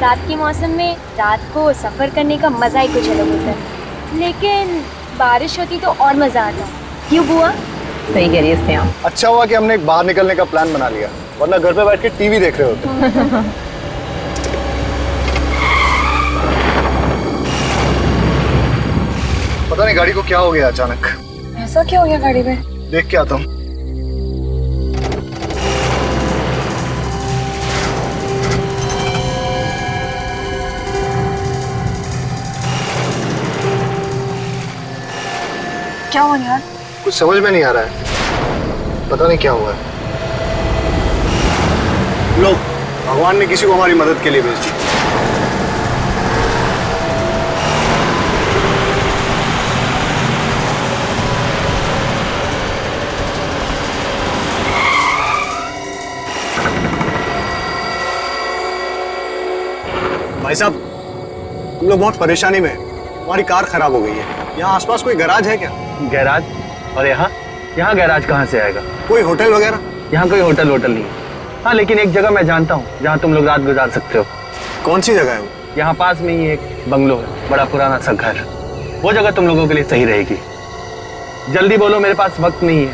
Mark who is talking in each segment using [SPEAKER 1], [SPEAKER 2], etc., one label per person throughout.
[SPEAKER 1] बरसात के मौसम में रात को सफर करने का मजा ही कुछ अलग होता है, लेकिन बारिश होती तो और मजा आता। क्यों बुआ?
[SPEAKER 2] सही कह रही है स्नेहा।
[SPEAKER 3] अच्छा हुआ कि हमने एक बाहर निकलने का प्लान बना लिया, वरना घर पे बैठ के टीवी देख रहे होते। पता नहीं गाड़ी को क्या हो गया अचानक।
[SPEAKER 2] ऐसा क्या हो गया गाड़ी में?
[SPEAKER 3] देख के आता हूँ।
[SPEAKER 2] क्या हुआ यार?
[SPEAKER 3] कुछ समझ में नहीं आ रहा है, पता नहीं क्या हुआ है। लोग, भगवान ने किसी को हमारी मदद के लिए भेज दी। भाई साहब, हम लोग बहुत परेशानी में हैं। हमारी कार खराब हो गई है। यहाँ आसपास कोई गैराज है क्या?
[SPEAKER 4] गैराज? और यहाँ गैराज कहाँ से आएगा?
[SPEAKER 3] कोई होटल वगैरह?
[SPEAKER 4] यहाँ कोई होटल नहीं है। हाँ, लेकिन एक जगह मैं जानता हूँ जहाँ तुम लोग रात गुजार सकते हो।
[SPEAKER 3] कौन सी जगह है वो?
[SPEAKER 4] यहाँ पास में ही एक बंगलो है, बड़ा पुराना सा घर। वो जगह तुम लोगों के लिए सही रहेगी। जल्दी बोलो, मेरे पास वक्त नहीं है,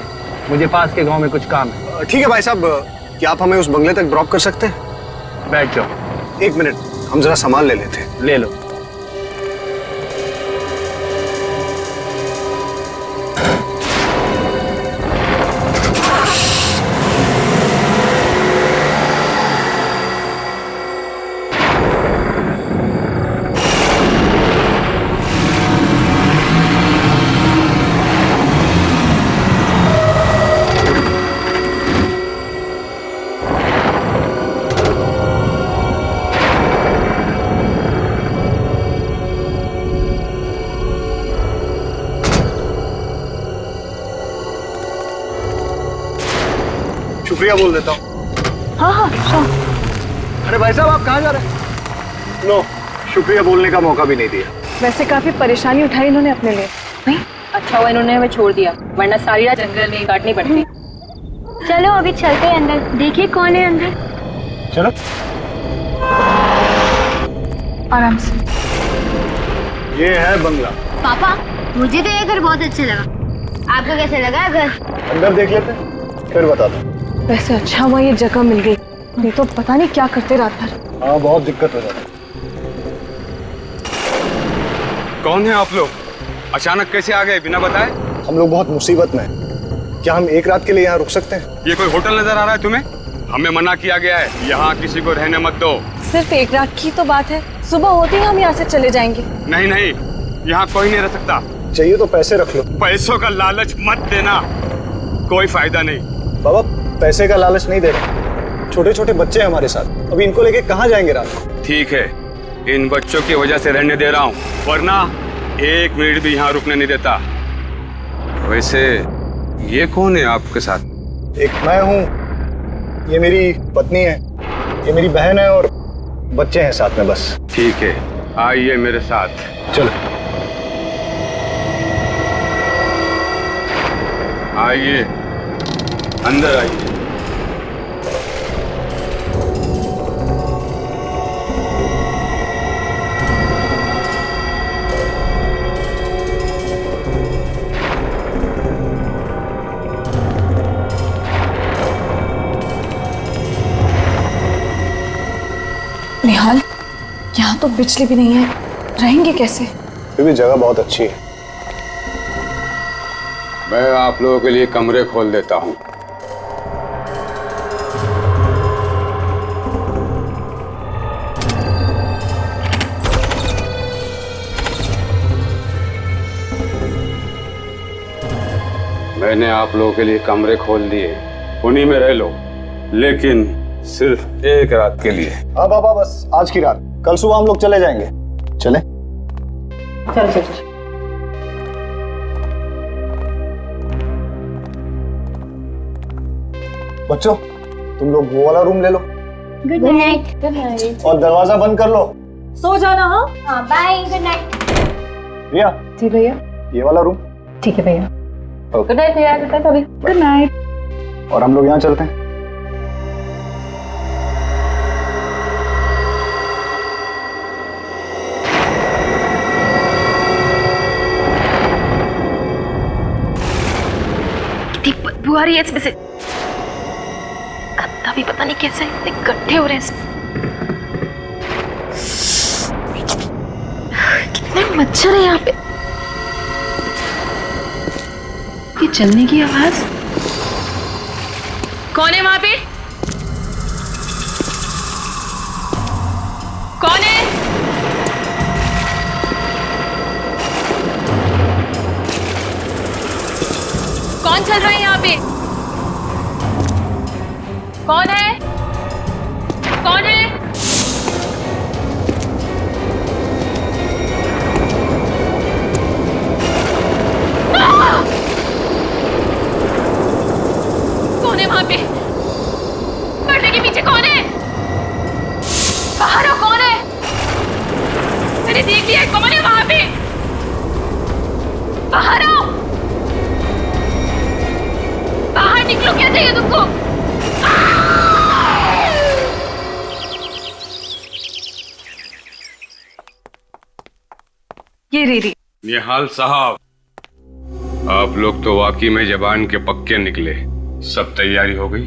[SPEAKER 4] मुझे पास के गाँव में कुछ काम है।
[SPEAKER 3] ठीक है भाई साहब, क्या आप हमें उस बंगले तक ड्रॉप कर सकते हैं?
[SPEAKER 4] बैठ जाओ।
[SPEAKER 3] एक मिनट, हम जरा सामान ले लेते हैं।
[SPEAKER 4] ले लो।
[SPEAKER 3] शुक्रिया बोल देता हूँ।
[SPEAKER 2] हाँ,
[SPEAKER 3] अरे भाई साहब, आप कहाँ जा रहे हैं? नो, शुक्रिया बोलने का मौका भी नहीं दिया।
[SPEAKER 2] वैसे काफी परेशानी उठाई इन्होंने अपने लिए। नहीं,
[SPEAKER 5] अच्छा हुआ इन्होंने हमें छोड़ दिया, वरना सारी रात जंगल में काटनी पड़ती।
[SPEAKER 1] चलो अभी चलते हैं अंदर, देखिए कौन है अंदर।
[SPEAKER 3] चलो।
[SPEAKER 2] आराम से।
[SPEAKER 3] ये है बंगला।
[SPEAKER 1] पापा, मुझे तो ये घर बहुत अच्छा लगा, आपको कैसा लगा घर?
[SPEAKER 3] अंदर देख लेते हैं, फिर बताता हूँ।
[SPEAKER 2] वैसे अच्छा हुआ ये जगह मिल गई, नहीं तो पता नहीं क्या करते रात भर।
[SPEAKER 3] हाँ, बहुत दिक्कत हो जाती।
[SPEAKER 6] कौन है आप लोग? अचानक कैसे आ गए बिना बताए?
[SPEAKER 3] हम लोग बहुत मुसीबत में हैं। क्या हम एक रात के लिए यहाँ रुक सकते हैं?
[SPEAKER 6] ये कोई होटल नजर आ रहा है तुम्हें? हमें मना किया गया है, यहाँ किसी को रहने मत दो।
[SPEAKER 2] सिर्फ एक रात की तो बात है, सुबह होते ही हम यहाँ से चले जाएंगे।
[SPEAKER 6] नहीं नहीं, यहाँ कोई नहीं रह सकता।
[SPEAKER 3] चाहिए तो पैसे रख लो।
[SPEAKER 6] पैसों का लालच मत देना, कोई फायदा नहीं।
[SPEAKER 3] बाबा, पैसे का लालच नहीं दे रहे, छोटे छोटे बच्चे हैं हमारे साथ, अभी इनको लेके कहाँ जाएंगे रात को?
[SPEAKER 6] ठीक है, इन बच्चों की वजह से रहने दे रहा हूँ, वरना एक मिनट भी यहाँ रुकने नहीं देता। वैसे ये कौन है आपके साथ?
[SPEAKER 3] एक मैं हूँ, ये मेरी पत्नी है, ये मेरी बहन है और बच्चे हैं साथ में बस।
[SPEAKER 6] ठीक है, आइए मेरे साथ।
[SPEAKER 3] चलो।
[SPEAKER 6] आइए, अंदर आइए।
[SPEAKER 2] निहाल, यहाँ तो बिजली भी नहीं है, रहेंगे कैसे?
[SPEAKER 3] फिर भी जगह बहुत अच्छी है।
[SPEAKER 6] मैं आप लोगों के लिए कमरे खोल देता हूँ। मैंने आप लोगों के लिए कमरे खोल दिए, उन्हीं में रह लो, लेकिन सिर्फ एक रात के लिए।
[SPEAKER 3] हाँ बाबा, बस आज की रात, कल सुबह हम लोग चले जाएंगे। चले?
[SPEAKER 5] चलो चलो।
[SPEAKER 3] बच्चों, तुम लोग वो वाला रूम ले लो।
[SPEAKER 1] Good night. Good night.
[SPEAKER 3] और दरवाजा बंद कर लो।
[SPEAKER 2] सो जाना। हाँ
[SPEAKER 1] हाँ, बाय, गुड नाइट।
[SPEAKER 3] रिया,
[SPEAKER 2] जी भैया।
[SPEAKER 3] ये वाला रूम।
[SPEAKER 2] ठीक है भैया।
[SPEAKER 5] गुड नाइट भैया, गुड नाइट अभी।
[SPEAKER 2] Good night.
[SPEAKER 3] और हम लोग यहाँ चलते हैं।
[SPEAKER 5] बदबू आ रही है इसमें से। गंदा भी पता नहीं कैसे इतने इकट्ठे हो रहे हैं इसमें। कितने मच्छर है यहाँ पे। ये चलने की आवाज। कौन है वहां पे? कौन है? कौन चल रहा है यहाँ पे? कौन है? कौन है? कौन है वहां पे? पर्दे के पीछे कौन है? बाहर आओ, कौन है? मैंने देख लिया कौन है वहां पे। बाहर आओ, बाहर निकलो। क्या चाहिए तुमको?
[SPEAKER 2] ये रीरी।
[SPEAKER 6] निहाल साहब, आप लोग तो वाकई में जबान के पक्के निकले। सब तैयारी हो गई?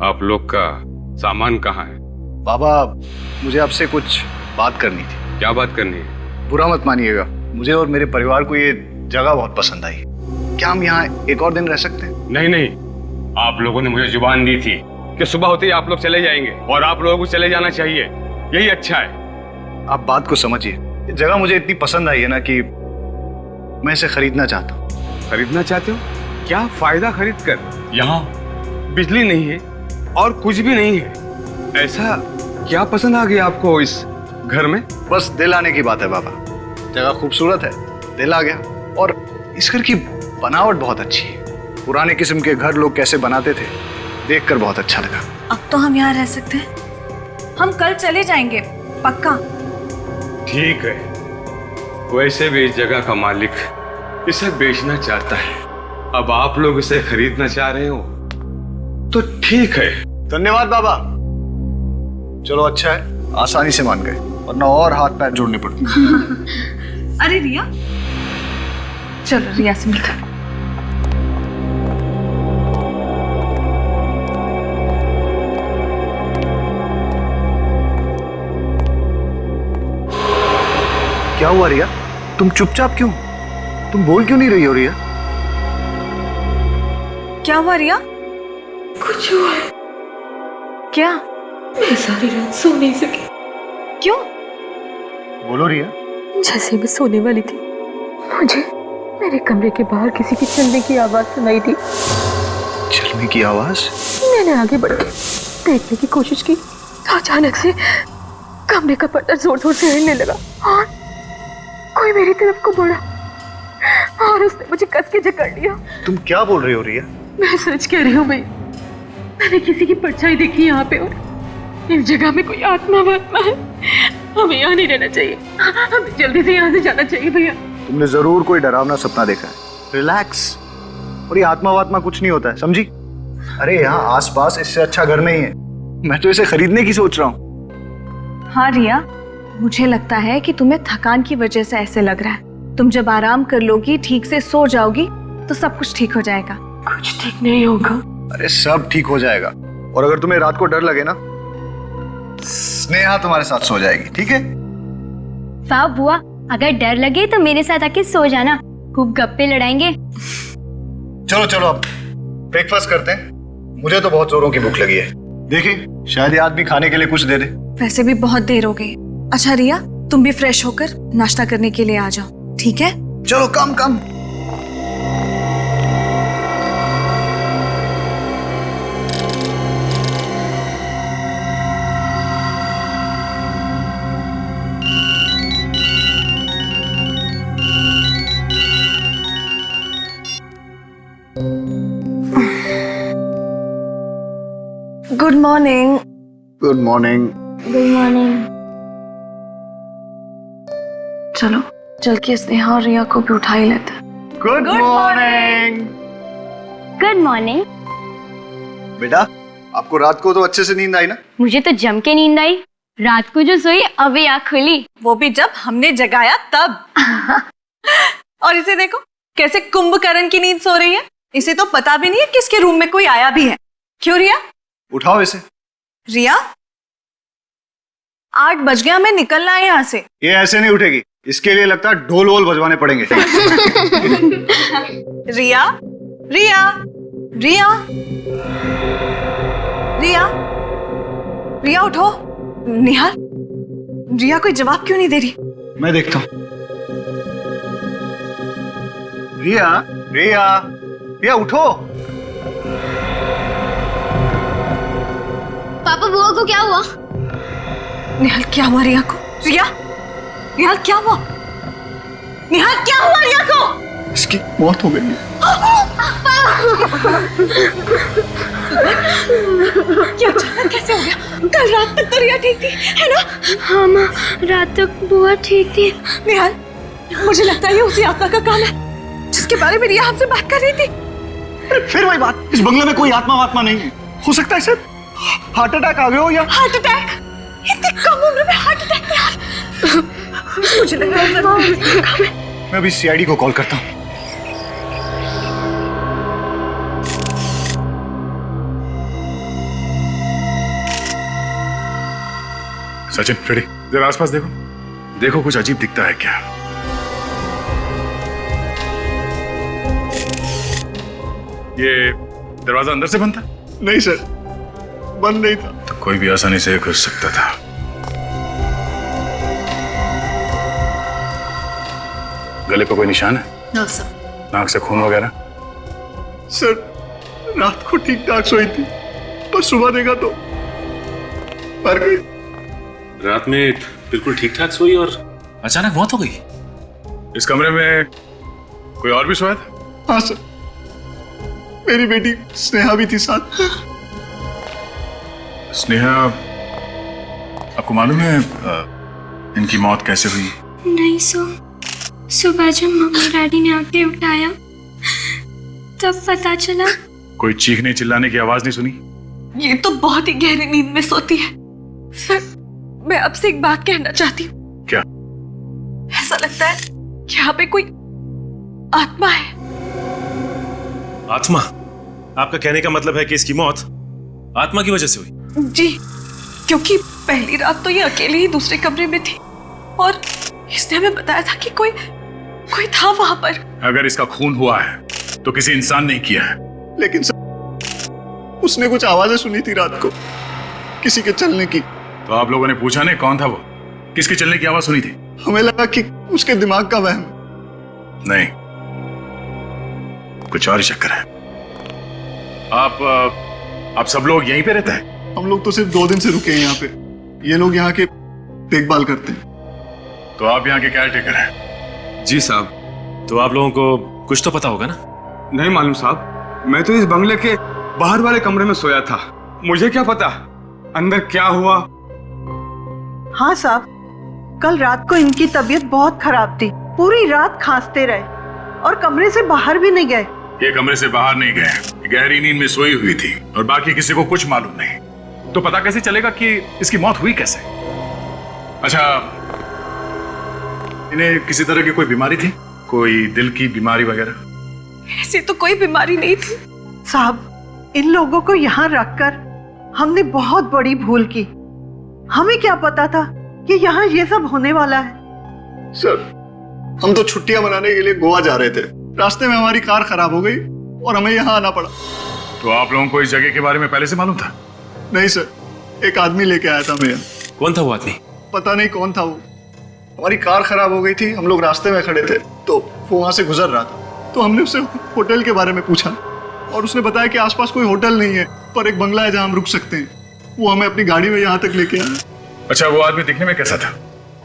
[SPEAKER 6] आप लोग का सामान कहाँ है?
[SPEAKER 3] बाबा, मुझे आपसे कुछ बात करनी थी।
[SPEAKER 6] क्या बात करनी है?
[SPEAKER 3] बुरा मत मानिएगा, मुझे और मेरे परिवार को ये जगह बहुत पसंद आई। क्या हम यहाँ एक और दिन रह सकते हैं?
[SPEAKER 6] नहीं नहीं, आप लोगों ने मुझे जुबान दी थी कि सुबह होते ही आप लोग चले जाएंगे, और आप लोगों को चले जाना चाहिए। यही अच्छा है।
[SPEAKER 3] आप बात को समझिए। ये जगह मुझे इतनी पसंद आई है ना कि मैं इसे खरीदना चाहता हूँ।
[SPEAKER 6] खरीदना चाहते हो? क्या फायदा खरीद कर? यहाँ बिजली नहीं है और कुछ भी नहीं है। ऐसा क्या पसंद आ गया आपको इस घर में?
[SPEAKER 3] बस दिल आने की बात है बाबा। जगह खूबसूरत है, दिल आ गया। और इस घर की बनावट बहुत अच्छी है। पुराने किस्म के घर लोग कैसे बनाते थे, देखकर बहुत अच्छा लगा।
[SPEAKER 2] अब तो हम यहाँ रह सकते हैं। हम कल चले जाएंगे, पक्का।
[SPEAKER 6] ठीक है, वैसे भी इस जगह का मालिक इसे बेचना चाहता है। अब आप लोग इसे खरीदना चाह रहे हो तो ठीक है।
[SPEAKER 3] धन्यवाद बाबा। चलो अच्छा है, आसानी से मान गए, वरना और हाथ पैर जोड़ने पड़ते।
[SPEAKER 2] अरे रिया, चलो रिया से मिलते हैं।
[SPEAKER 3] क्या हुआ रिया? तुम चुपचाप क्यों? तुम बोल क्यों नहीं रही हो रिया?
[SPEAKER 2] क्या हुआ रिया?
[SPEAKER 5] कुछ हुआ है।
[SPEAKER 2] क्या?
[SPEAKER 5] मैं सारी रात सो नहीं सकी।
[SPEAKER 2] क्यों?
[SPEAKER 3] बोलो रिया।
[SPEAKER 5] जैसे मैं सोने वाली थी, मुझे मेरे कमरे के बाहर किसी की चलने की आवाज सुनाई दी।
[SPEAKER 3] चलने की आवाज?
[SPEAKER 5] मैंने आगे बढ़ के देखने की कोशिश की तो अचानक से कमरे का पर्दा जोर जोर से हिलने लगा और कोई मेरी तरफ को बढ़ा और उसने मुझे कस के जकड़ लिया।
[SPEAKER 3] तुम क्या बोल रही हो रिया?
[SPEAKER 5] मैं सच कह रही हूँ भाई, मैंने किसी की परछाई देखी यहाँ पे और इस जगह में कोई आत्मा वात्मा है। हमें यहाँ नहीं रहना चाहिए, हमें जल्दी से यहाँ से जाना चाहिए भैया।
[SPEAKER 3] तुमने जरूर कोई डरावना सपना देखा है। रिलैक्स। और ये आत्मा वात्मा कुछ नहीं होता है, समझी? अरे यहाँ आसपास इससे अच्छा घर नहीं है। मैं तो इसे खरीदने की सोच रहा हूँ।
[SPEAKER 2] हाँ रिया, मुझे लगता है कि तुम्हें थकान की वजह से ऐसे लग रहा है। तुम जब आराम कर लोगी, ठीक से सो जाओगी, तो सब कुछ ठीक हो जाएगा।
[SPEAKER 5] कुछ ठीक नहीं होगा।
[SPEAKER 3] अरे सब ठीक हो जाएगा। और अगर तुम्हें रात को डर लगे ना, स्नेहा तुम्हारे साथ सो जाएगी, ठीक है?
[SPEAKER 1] वाह बुआ, अगर डर लगे तो मेरे साथ आके सो जाना, खूब गप्पे लड़ाएंगे।
[SPEAKER 3] चलो चलो अब ब्रेकफास्ट करते हैं। मुझे तो बहुत जोरों की भूख लगी है। देखिए, शायद ये आदमी खाने के लिए कुछ दे दे।
[SPEAKER 2] वैसे भी बहुत देर हो गई। अच्छा रिया, तुम भी फ्रेश होकर नाश्ता करने के लिए आ जाओ, ठीक है?
[SPEAKER 3] चलो come come.
[SPEAKER 2] Good morning.
[SPEAKER 3] Good morning.
[SPEAKER 1] Good morning.
[SPEAKER 2] चलो चल के स्नेहा और रिया को भी उठा ही लेते हैं।
[SPEAKER 3] Good morning.
[SPEAKER 1] Good morning.
[SPEAKER 3] बेटा, आपको रात को तो अच्छे से नींद आई ना?
[SPEAKER 1] मुझे तो जम के नींद आई। रात को जो सोई अभी आँख खुली।
[SPEAKER 2] वो भी जब हमने जगाया तब। और इसे देखो कैसे कुंभकर्ण की नींद सो रही है। इसे तो पता भी नहीं है किसके रूम में कोई आया भी है। क्यों रिया?
[SPEAKER 3] उठाओ इसे।
[SPEAKER 2] रिया 8 बज गया, हमें निकलना है यहाँ से।
[SPEAKER 3] ये ऐसे नहीं उठेगी, इसके लिए लगता है ढोल वोल बजवाने पड़ेंगे।
[SPEAKER 2] रिया रिया रिया रिया रिया उठो। निहाल, रिया कोई जवाब क्यों नहीं दे रही?
[SPEAKER 3] मैं देखता हूँ। रिया रिया रिया उठो।
[SPEAKER 1] पापा बुआ को क्या हुआ?
[SPEAKER 2] निहाल क्या हुआ रिया को? रिया निहाल क्या हुआ? निहाल क्या हुआ रिया को?
[SPEAKER 3] इसकी मौत हो गई है।
[SPEAKER 2] ये अचानक कैसे हो गया? कल रात तक तो रिया ठीक थी, है ना?
[SPEAKER 1] हाँ माँ, रात तक बुआ ठीक थी।
[SPEAKER 2] निहाल, मुझे लगता है ये उसी आत्मा का काम है जिसके बारे में रिया हमसे बात कर रही थी।
[SPEAKER 3] अरे फिर वही बात, इस बंगले में कोई आत्मा नहीं है। हो सकता है सर हार्ट अटैक आ गया हो, या
[SPEAKER 2] हार्ट अटैक? इतनी कम उम्र में हार्ट अटैक? निहाल, मुझे लगता है सर
[SPEAKER 3] मैं अभी सीआईडी को कॉल करता हूँ।
[SPEAKER 7] सचिन, फ्रेडी, जरा आसपास देखो, देखो कुछ अजीब दिखता है क्या? ये दरवाजा अंदर से बंद था?
[SPEAKER 3] नहीं सर, बंद नहीं था।
[SPEAKER 7] तो कोई भी आसानी से घुस सकता था। गले पे कोई निशान है?
[SPEAKER 2] No sir.
[SPEAKER 7] नाक से खून वगैरह?
[SPEAKER 3] सर रात को ठीक ठाक सोई थी, पर सुबह देखा तो मर गई।
[SPEAKER 8] रात में बिल्कुल ठीक ठाक सोई और अचानक मौत हो गई।
[SPEAKER 7] इस कमरे में कोई और भी सोया था?
[SPEAKER 3] हाँ सर, मेरी बेटी स्नेहा भी थी साथ।
[SPEAKER 7] स्नेहा, आपको मालूम है इनकी मौत कैसे हुई?
[SPEAKER 1] नहीं सो, सुबह जब मम्मी डैडी ने आके उठाया तब पता चला।
[SPEAKER 7] कोई चीखने चिल्लाने की आवाज नहीं सुनी?
[SPEAKER 2] ये तो बहुत ही गहरी नींद में सोती है। सर, मैं आपसे एक बात कहना चाहती हूँ।
[SPEAKER 7] क्या?
[SPEAKER 2] ऐसा लगता है कि यहाँ पे कोई आत्मा है।
[SPEAKER 8] आत्मा? आपका कहने का मतलब है कि इसकी मौत आत्मा की वजह से हुई?
[SPEAKER 2] जी, क्योंकि पहली रात तो ये अकेले ही दूसरे कमरे में थी और इसने हमें बताया था कि कोई था वहां पर।
[SPEAKER 7] अगर इसका खून हुआ है तो किसी इंसान ने किया है।
[SPEAKER 3] लेकिन सर उसने कुछ आवाजें सुनी थी रात को, किसी के चलने की।
[SPEAKER 7] तो आप लोगों ने पूछा नहीं कौन था वो? किसके चलने की आवाज सुनी थी?
[SPEAKER 3] हमें लगा कि उसके दिमाग का वहम।
[SPEAKER 7] नहीं, कुछ और ही चक्कर है। आप सब लोग यहीं पे रहते हैं?
[SPEAKER 3] हम लोग तो सिर्फ 2 दिन से रुके हैं यहाँ पे। ये लोग यहाँ के देखभाल करते हैं।
[SPEAKER 7] तो आप यहाँ के केयरटेकर हैं?
[SPEAKER 6] जी साहब।
[SPEAKER 8] तो आप लोगों को कुछ तो पता होगा ना?
[SPEAKER 6] नहीं मालूम साहब, मैं तो इस बंगले के बाहर वाले कमरे में सोया था। मुझे क्या पता अंदर क्या हुआ।
[SPEAKER 9] हाँ साहब, कल रात को इनकी तबीयत बहुत खराब थी, पूरी रात खांसते रहे और कमरे से बाहर भी नहीं गए।
[SPEAKER 7] ये कमरे से बाहर नहीं गए, गहरी नींद में सोई हुई थी और बाकी किसी को कुछ मालूम नहीं। तो पता कैसे चलेगा कि इसकी मौत हुई कैसे? अच्छा, इन्हें किसी तरह की कोई बीमारी थी? कोई दिल की बीमारी वगैरह?
[SPEAKER 2] ऐसी तो कोई बीमारी नहीं थी
[SPEAKER 9] साहब, इन लोगों को यहाँ रखकर हमने बहुत बड़ी भूल की। हमें क्या पता था कि यहाँ ये सब होने वाला है।
[SPEAKER 3] सर हम तो छुट्टियां मनाने के लिए गोवा जा रहे थे, रास्ते में हमारी कार खराब हो गई और हमें यहाँ आना पड़ा।
[SPEAKER 7] तो आप लोगों को इस जगह के बारे में पहले से मालूम था?
[SPEAKER 3] नहीं सर, एक आदमी लेके आया था हमें।
[SPEAKER 8] कौन था वो आदमी?
[SPEAKER 3] पता नहीं कौन था वो। हमारी कार खराब हो गई थी, हम लोग रास्ते में खड़े थे तो वो वहां से गुजर रहा था। तो हमने उससे होटल के बारे में पूछा और उसने बताया कि आसपास कोई होटल नहीं है, पर एक बंगला है जहां हम रुक सकते हैं। वो हमें अपनी गाड़ी में यहाँ तक लेके आया।
[SPEAKER 7] अच्छा, वो आदमी दिखने में कैसा था?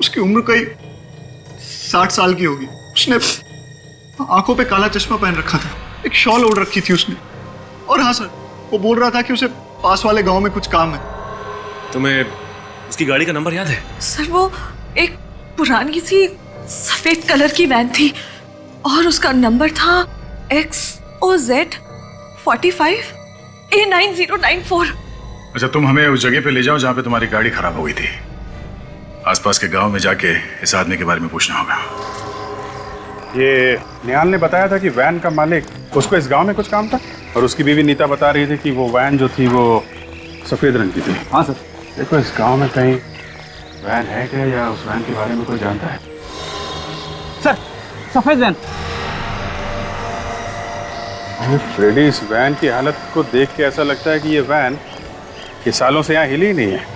[SPEAKER 3] उसकी उम्र कई 60 साल की होगी। उसने आंखों पे काला चश्मा पहन रखा था, एक शॉल ओढ़ रखी थी उसने। और हाँ सर, वो बोल रहा था कि उसे पास वाले गांव में कुछ काम है। तुम्हें
[SPEAKER 8] उसकी गाड़ी का नंबर याद है?
[SPEAKER 2] सर, वो एक पुरानी सी सफेद कलर की वैन थी और उसका नंबर था XOZ 45 A9094।
[SPEAKER 7] अच्छा, तुम हमें उस जगह पे ले जाओ जहाँ पे तुम्हारी गाड़ी खराब हो गई थी। आसपास के गांव में जाके इस आदमी के बारे में पूछना होगा। ये निहाल ने बताया था कि वैन का मालिक उसको इस गांव में कुछ काम था और उसकी बीवी नीता बता रही थी कि वो वैन जो थी वो सफेद रंग की थी। हाँ सर। देखो इस गांव में कहीं वैन है क्या या उस वैन के बारे में कोई जानता है?
[SPEAKER 4] सर सफेद वैन।
[SPEAKER 7] फ्रेडी, इस वैन की हालत को देख के ऐसा लगता है कि ये वैन कि सालों से यहाँ हिली ही नहीं है।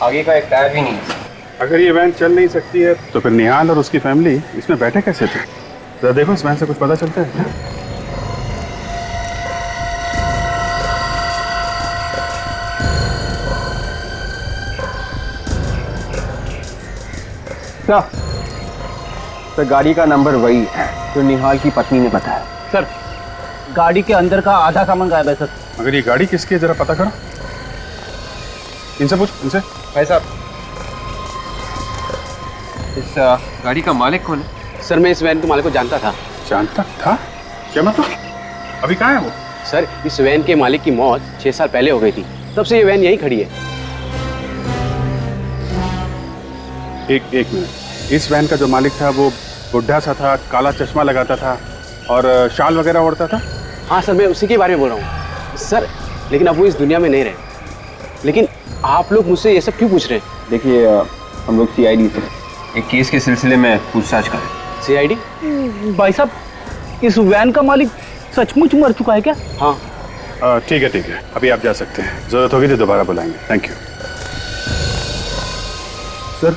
[SPEAKER 10] आगे का एक टायर भी नहीं है।
[SPEAKER 7] अगर ये वैन चल नहीं सकती है तो फिर निहाल और उसकी फैमिली इसमें बैठे कैसे थे? जरा देखो इस वैन से कुछ पता चलता है क्या?
[SPEAKER 10] क्या सर, गाड़ी का नंबर वही है जो निहाल की पत्नी ने बताया।
[SPEAKER 4] सर गाड़ी के अंदर का आधा सामान गायब है सर।
[SPEAKER 7] मगर ये गाड़ी किसकी है जरा पता करो। इनसे पूछ, इनसे।
[SPEAKER 10] भाई साहब, इस गाड़ी का मालिक कौन है?
[SPEAKER 4] सर मैं इस वैन के मालिक को जानता था।
[SPEAKER 7] जानता था? क्या मतलब? अभी कहाँ है वो?
[SPEAKER 4] सर इस वैन के मालिक की मौत 6 साल पहले हो गई थी, तब से ये वैन यहीं खड़ी है।
[SPEAKER 7] एक मिनट, इस वैन का जो मालिक था वो बुढ़ा सा था, काला चश्मा लगाता था और शाल वगैरह ओढ़ता था?
[SPEAKER 4] हाँ सर मैं उसी के बारे में बोल रहा हूँ सर, लेकिन अब वो इस दुनिया में नहीं रहे। लेकिन आप लोग मुझसे ये सब क्यों पूछ रहे हैं?
[SPEAKER 10] देखिए हम लोग CID से एक केस के सिलसिले में पूछताछ करें।
[SPEAKER 4] CID?
[SPEAKER 11] भाई साहब इस वैन का मालिक सचमुच मर चुका है क्या?
[SPEAKER 7] हाँ ठीक है, अभी आप जा सकते हैं। जरूरत होगी तो दोबारा बुलाएंगे। Thank you.
[SPEAKER 11] सर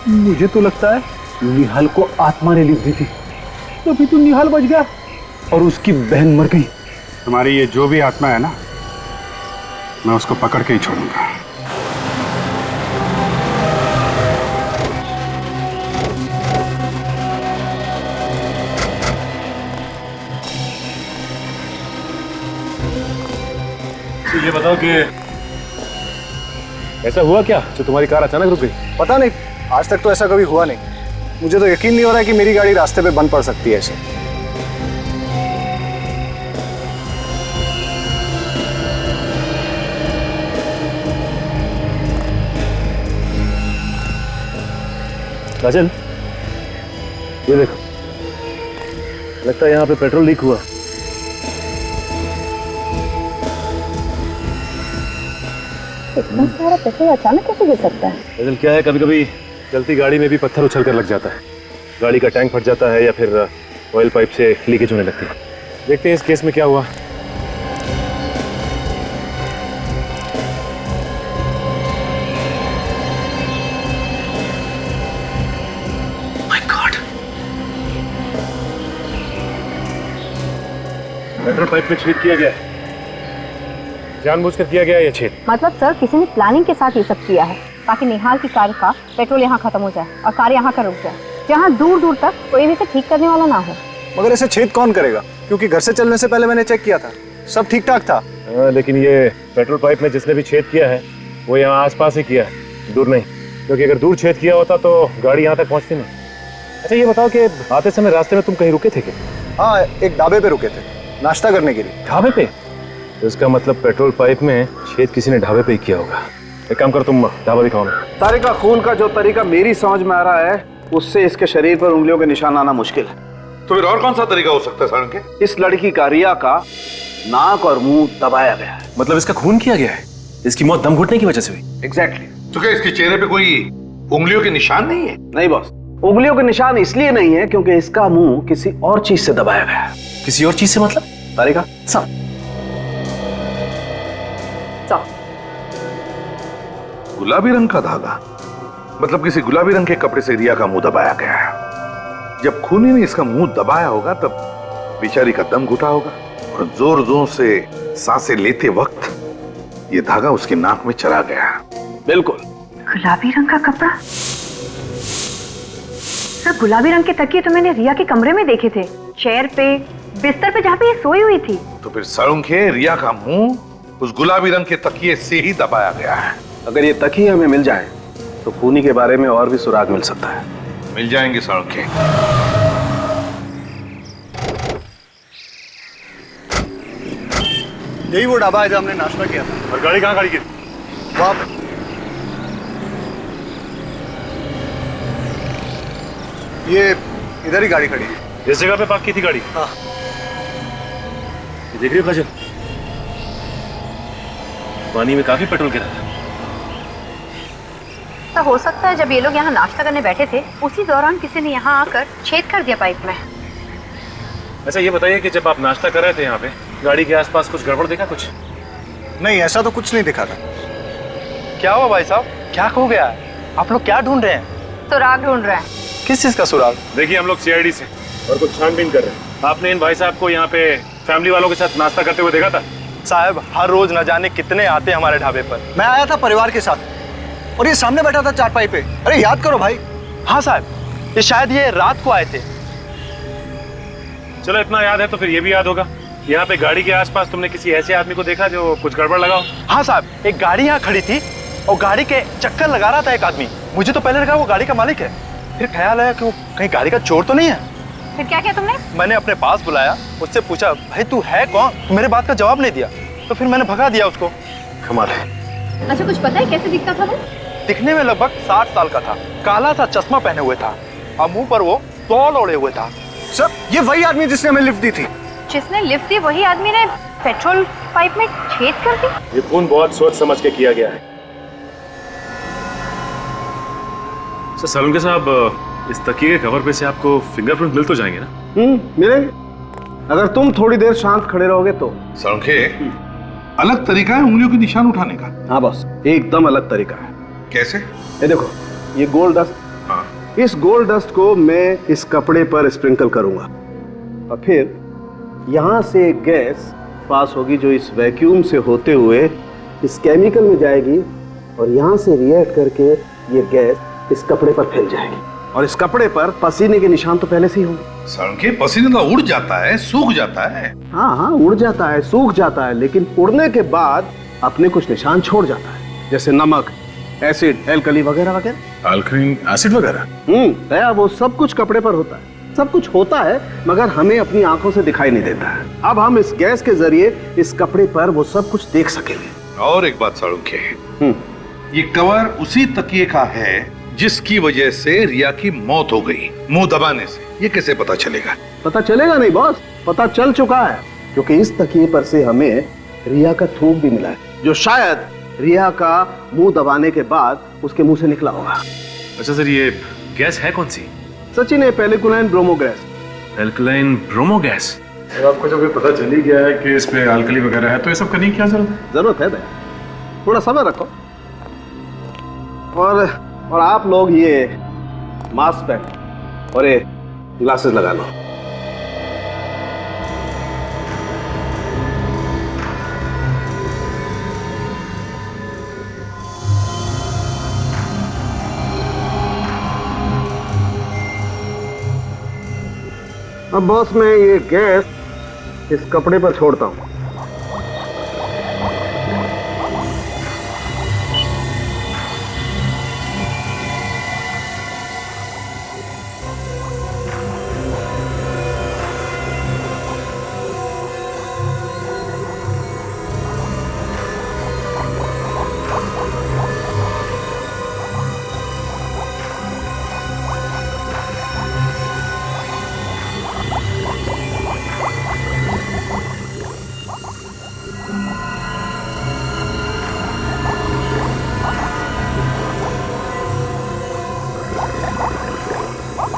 [SPEAKER 11] मुझे तो लगता है निहाल को आत्मा ने लिख दी थी, तभी तो निहाल बच गया और उसकी बहन मर गई।
[SPEAKER 7] तुम्हारी ये जो भी आत्मा है ना, मैं उसको पकड़ के ही छोड़ूंगा।
[SPEAKER 8] ये बताओ कि ऐसा हुआ क्या जो तुम्हारी कार अचानक रुक गई?
[SPEAKER 3] पता नहीं, आज तक तो ऐसा कभी हुआ नहीं। मुझे तो यकीन नहीं हो रहा है कि मेरी गाड़ी रास्ते पे बंद पड़ सकती है ऐसे।
[SPEAKER 8] राजन ये देखो, लगता है यहाँ पे पेट्रोल लीक हुआ।
[SPEAKER 5] इतना सारा पेट्रोल अचानक कैसे गिर सकता है?
[SPEAKER 8] राजन क्या है, कभी कभी चलती गाड़ी में भी पत्थर उछल कर लग जाता है, गाड़ी का टैंक फट जाता है या फिर ऑयल पाइप से लीकेज होने लगती है। देखते हैं इस केस में क्या हुआ। पेट्रोल पाइप में छेद किया गया है, जानबूझकर किया गया है ये छेद।
[SPEAKER 5] मतलब सर किसी ने प्लानिंग के साथ ये सब किया है ताकि निहाल की कार का पेट्रोल यहाँ खत्म हो जाए और कार यहाँ का रुक जाए, जहाँ दूर दूर तक कोई भी इसे ठीक करने वाला ना हो।
[SPEAKER 3] मगर ऐसे छेद कौन करेगा? क्योंकि घर से चलने से पहले मैंने चेक किया था, सब ठीक ठाक था।
[SPEAKER 8] लेकिन ये पेट्रोल पाइप में जिसने भी छेद किया है वो यहाँ आसपास ही किया है, दूर नहीं, क्योंकि अगर दूर छेद किया होता तो गाड़ी यहाँ तक पहुँचती नहीं। अच्छा ये बताओ कि आते समय रास्ते में तुम कहीं रुके थे क्या?
[SPEAKER 3] हाँ, एक ढाबे पे रुके थे नाश्ता करने के लिए।
[SPEAKER 8] ढाबे पे? तो इसका मतलब पेट्रोल पाइप में छेद किसी ने ढाबे पे ही किया होगा। एक काम करो, तुम ढाबा दिखाओ ना।
[SPEAKER 12] तारिका खून का जो तरीका मेरी समझ में आ रहा है उससे इसके शरीर पर उंगलियों के निशान आना मुश्किल है।
[SPEAKER 6] तो फिर और कौन सा तरीका हो सकता है सारंगे?
[SPEAKER 12] इस लड़की का रिया का नाक और मुंह दबाया गया है।
[SPEAKER 8] मतलब इसका खून किया गया है? इसकी मौत दम घुटने की वजह से हुई?
[SPEAKER 12] एग्जैक्टली।
[SPEAKER 6] तो क्या इसके चेहरे पे कोई उंगलियों के निशान नहीं है?
[SPEAKER 12] नहीं बॉस, उंगलियों के निशान इसलिए नहीं है क्योंकि इसका मुंह किसी और चीज से दबाया गया है।
[SPEAKER 8] किसी और चीज से मतलब?
[SPEAKER 12] तारिका
[SPEAKER 6] गुलाबी रंग का धागा, मतलब किसी गुलाबी रंग के कपड़े से रिया का मुंह दबाया गया है। जब खूनी ने इसका मुंह दबाया होगा तब बेचारी का दम घुटा होगा और जोर जोर से सांसें लेते वक्त ये धागा उसकी नाक में चला गया।
[SPEAKER 12] बिल्कुल।
[SPEAKER 5] गुलाबी रंग का कपड़ा? सर गुलाबी रंग के तकिए तो मैंने रिया के कमरे में देखे थे, चेयर पे, बिस्तर पे जहाँ पे ये सोई हुई थी।
[SPEAKER 6] तो फिर सारंगे रिया का मुंह उस गुलाबी रंग के तकिए से ही दबाया गया है।
[SPEAKER 12] अगर ये तकिए हमें मिल जाए तो खूनी के बारे में और भी सुराग मिल सकता है।
[SPEAKER 6] मिल जाएंगे सारंगे।
[SPEAKER 3] यही वो ढाबा है जहाँ हमने नाश्ता किया था।
[SPEAKER 8] और गाड़ी कहाँ खड़ी की?
[SPEAKER 3] वहाँ पे। ये इधर ही गाड़ी खड़ी है।
[SPEAKER 8] इस जगह पे पार्क की थी गाड़ी?
[SPEAKER 3] हाँ।
[SPEAKER 8] देख रही हो काजल, पानी में काफी पेट्रोल गिरा था।
[SPEAKER 13] तो हो सकता है जब ये लोग यहाँ नाश्ता करने बैठे थे उसी दौरान किसी ने यहाँ आकर छेद कर दिया पाइप में।
[SPEAKER 8] अच्छा ये बताइए कि जब आप नाश्ता कर रहे थे यहाँ पे गाड़ी के आसपास कुछ गड़बड़ देखा? कुछ
[SPEAKER 3] नहीं, ऐसा तो कुछ नहीं दिखा था।
[SPEAKER 4] क्या हुआ भाई साहब, क्या खो गया है? आप लोग क्या ढूंढ रहे हैं?
[SPEAKER 13] सुराग ढूंढ रहे हैं।
[SPEAKER 4] किस चीज का सुराग?
[SPEAKER 8] देखिए हम लोग सीआईडी से और कुछ छानबीन कर रहे हैं। आपने इन भाई साहब को यहाँ पे फैमिली वालों के साथ नाश्ता करते हुए देखा था?
[SPEAKER 4] साहब हर रोज न जाने कितने आते हैं हमारे ढाबे पर।
[SPEAKER 3] मैं आया था परिवार के साथ और ये सामने बैठा था चारपाई पे। अरे याद करो भाई।
[SPEAKER 4] हाँ साहब, ये शायद ये रात को आए थे।
[SPEAKER 8] चलो इतना याद है तो फिर ये भी याद होगा, यहाँ पे गाड़ी के आसपास तुमने किसी ऐसे आदमी को देखा जो कुछ गड़बड़ लगा हो?
[SPEAKER 4] हाँ साहब, एक गाड़ी यहाँ खड़ी थी और गाड़ी के चक्कर लगा रहा था एक आदमी। मुझे तो पहले लगा वो गाड़ी का मालिक है, फिर ख्याल आया कि वो कहीं गाड़ी का चोर तो नहीं है।
[SPEAKER 13] फिर क्या किया तुमने?
[SPEAKER 4] मैंने अपने पास बुलाया, उससे पूछा भाई तू है कौन? तो मेरे बात का जवाब नहीं दिया, तो फिर मैंने भगा दिया उसको।
[SPEAKER 8] कमाल है।
[SPEAKER 13] अच्छा कुछ पता है कैसे दिखता था वो?
[SPEAKER 4] दिखने में लगभग 60 साल का था, काला सा चश्मा पहने हुए था और मुंह पर वो तौल ओढ़े हुए था।
[SPEAKER 3] सर ये वही आदमी जिसने हमें लिफ्ट दी थी।
[SPEAKER 13] जिसने लिफ्ट दी वही आदमी ने पेट्रोल पाइप में छेद कर दी?
[SPEAKER 8] ये खून बहुत सोच समझ के किया गया है। सर सालुंके साहब, इस तकिए के कवर पे से आपको फिंगरप्रिंट मिल तो जाएंगे ना?
[SPEAKER 12] मिलेंगे, अगर तुम थोड़ी देर शांत खड़े रहोगे तो।
[SPEAKER 6] सालुंके, अलग तरीका है उंगलियों के निशान उठाने का?
[SPEAKER 12] हाँ बॉस, एकदम अलग तरीका है।
[SPEAKER 6] कैसे?
[SPEAKER 12] ये देखो, ये गोल्ड डस्ट।
[SPEAKER 6] हाँ।
[SPEAKER 12] इस गोल्ड डस्ट को मैं इस कपड़े पर स्प्रिंकल करूंगा और फिर यहाँ से एक गैस पास होगी जो इस वैक्यूम से होते हुए इस केमिकल में जाएगी और यहाँ से रिएक्ट करके ये गैस इस कपड़े पर फैल जाएगी और इस कपड़े पर पसीने के निशान तो पहले से ही होंगे।
[SPEAKER 6] सालुंके, पसीना तो उड़ जाता है, सूख जाता है।
[SPEAKER 12] हाँ हाँ, उड़ जाता है, सूख जाता है, लेकिन उड़ने के बाद अपने कुछ निशान छोड़ जाता है, जैसे नमक, एसिड, एल्कली वगैरह वगैरह।
[SPEAKER 8] अल्कलीन एसिड वगैरह?
[SPEAKER 12] दया, वो सब कुछ कपड़े पर होता है, सब कुछ होता है, मगर हमें अपनी आंखों से दिखाई नहीं देता है। अब हम इस गैस के जरिए इस कपड़े पर वो सब कुछ देख सकेंगे।
[SPEAKER 6] और एक बात सालुंके, ये कवर उसी तकिए का है जिसकी वजह से रिया की मौत हो गई, मुंह दबाने से। ये कैसे पता चलेगा?
[SPEAKER 12] पता चलेगा नहीं बॉस, पता चल चुका है, क्योंकि इस तकिए पर से हमें रिया का थूक भी मिला है, जो शायद रिया का मुंह दबाने के बाद उसके मुंह से निकला होगा।
[SPEAKER 8] अच्छा सर, ये गैस है कौन सी?
[SPEAKER 12] Sachin, alkaline bromo gas.
[SPEAKER 8] Alkaline bromo gas? आपको जब ये पता चल ही गया है कि इस पे अल्कली वगैरह है तो ये सब करने की क्या जरूरत है?
[SPEAKER 12] जरूरत है दया, थोड़ा समय रखो और आप लोग ये मास्क पहनो और ये ग्लासेस लगा लो। अब बॉस, मैं ये गैस इस कपड़े पर छोड़ता हूं।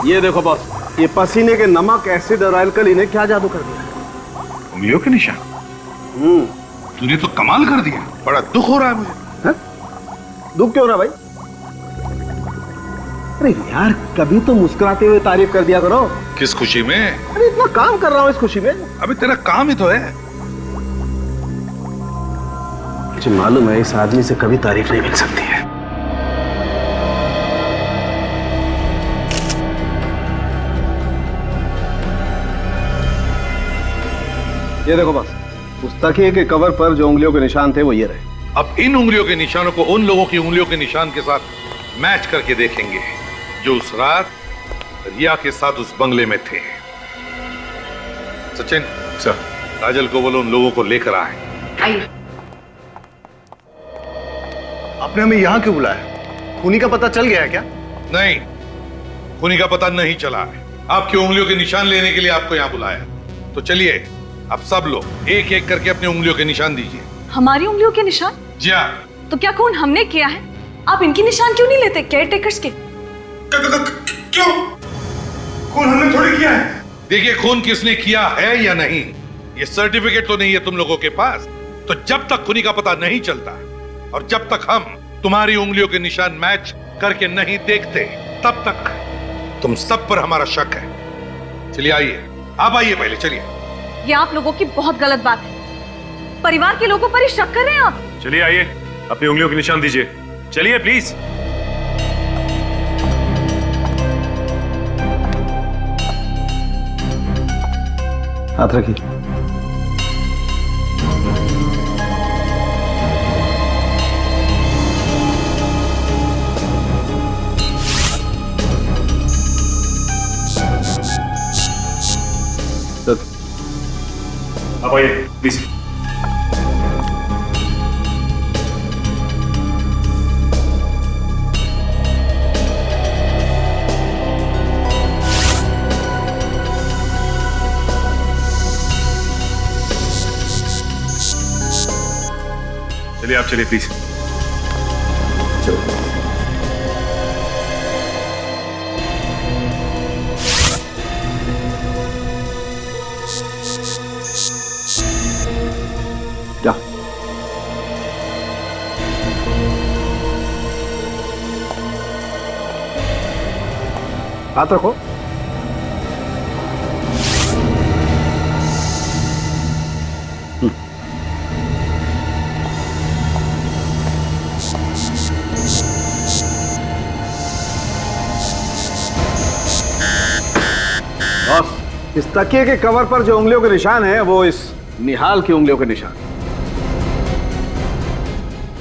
[SPEAKER 12] ये देखो बॉस, ये पसीने के नमक, एसिड और एल्कली ने क्या जादू कर दिया।
[SPEAKER 6] उंगलियों के निशान? तूने तो कमाल कर दिया, बड़ा दुख हो रहा है मुझे।
[SPEAKER 12] है? दुख क्यों रहा भाई? अरे यार, कभी तो मुस्कुराते हुए तारीफ कर दिया करो।
[SPEAKER 6] किस खुशी में?
[SPEAKER 12] अरे इतना काम कर रहा हूँ इस खुशी में।
[SPEAKER 6] अबे तेरा काम ही तो है।
[SPEAKER 12] मुझे मालूम है इस आदमी से कभी तारीफ नहीं मिल सकती है। ये देखो बस, उस तकिए के कवर पर जो उंगलियों के निशान थे वो ये रहे।
[SPEAKER 6] अब इन उंगलियों के निशानों को उन लोगों की उंगलियों के निशान के साथ मैच करके देखेंगे जो उस रात रिया के साथ उस बंगले में थे। सचिन सर, काजल को बोलो उन लोगों को लेकर आए।
[SPEAKER 13] आइए।
[SPEAKER 3] आपने हमें यहाँ क्यों बुलाया? खूनी का पता चल गया है क्या?
[SPEAKER 6] नहीं, खूनी का पता नहीं चला है। आपकी उंगलियों के निशान लेने के लिए आपको यहाँ बुलाया। तो चलिए अब सब लोग एक एक करके अपनी उंगलियों के निशान दीजिए।
[SPEAKER 2] हमारी उंगलियों के निशान?
[SPEAKER 6] जी हाँ।
[SPEAKER 2] तो क्या खून हमने किया है? आप इनकी निशान क्यों नहीं लेते, केयर टेकर्स के?
[SPEAKER 6] क्यों? खून हमने थोड़ी किया है। देखिए, खून किसने किया है या नहीं, ये सर्टिफिकेट तो नहीं है तुम लोगों के पास। तो जब तक खूनी का पता नहीं चलता और जब तक हम तुम्हारी उंगलियों के निशान मैच करके नहीं देखते, तब तक तुम सब पर हमारा शक है। चलिए आइए, आप आइए पहले, चलिए।
[SPEAKER 2] ये आप लोगों की बहुत गलत बात है। परिवार के लोगों पर ही शक कर रहे हैं आप।
[SPEAKER 8] चलिए आइए, अपनी उंगलियों के निशान दीजिए। चलिए प्लीज।
[SPEAKER 12] हाथ रखिए।
[SPEAKER 8] आप आइए प्लीज। चलिए आप चलिए प्लीज।
[SPEAKER 12] जा। हाथ रखो। बस इस तकिए के कवर पर जो उंगलियों के निशान है वो इस निहाल की उंगलियों के निशान।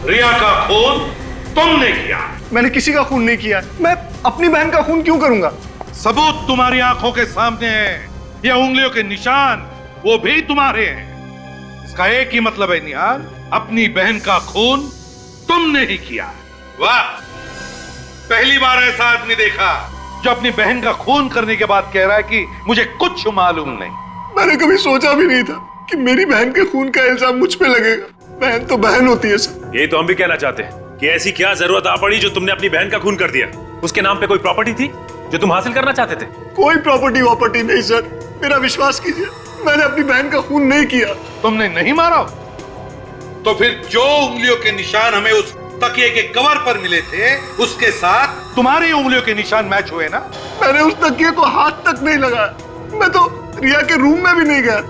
[SPEAKER 6] रिया का खून तुमने किया।
[SPEAKER 3] मैंने किसी का खून नहीं किया। मैं अपनी बहन का खून क्यों करूंगा?
[SPEAKER 6] सबूत तुम्हारी आंखों के सामने है। ये उंगलियों के निशान वो भी तुम्हारे हैं। इसका एक ही मतलब है निहाल, अपनी बहन का खून तुमने ही किया। वाह, पहली बार ऐसा आदमी देखा जो अपनी बहन का खून करने के बाद कह रहा है कि मुझे कुछ मालूम नहीं।
[SPEAKER 3] मैंने कभी सोचा भी नहीं था कि मेरी बहन के खून का इल्जाम मुझ पे लगेगा। बहन तो बहन होती है सर।
[SPEAKER 8] यही तो हम भी कहना चाहते हैं कि ऐसी क्या जरूरत आ पड़ी जो तुमने अपनी बहन का खून कर दिया। उसके नाम पे कोई प्रॉपर्टी थी जो तुम हासिल करना चाहते थे?
[SPEAKER 3] कोई प्रॉपर्टी वॉपर्टी नहीं सर, मेरा विश्वास कीजिए, मैंने अपनी बहन का खून नहीं किया।
[SPEAKER 6] तुमने नहीं मारा? तो फिर जो उंगलियों के निशान हमें उस तकिए के कवर पर मिले थे, उसके साथ तुम्हारी उंगलियों के निशान मैच हुए ना?
[SPEAKER 3] मैंने उस तकिए को हाथ तक नहीं लगाया। मैं तो रिया के रूम में भी नहीं गया।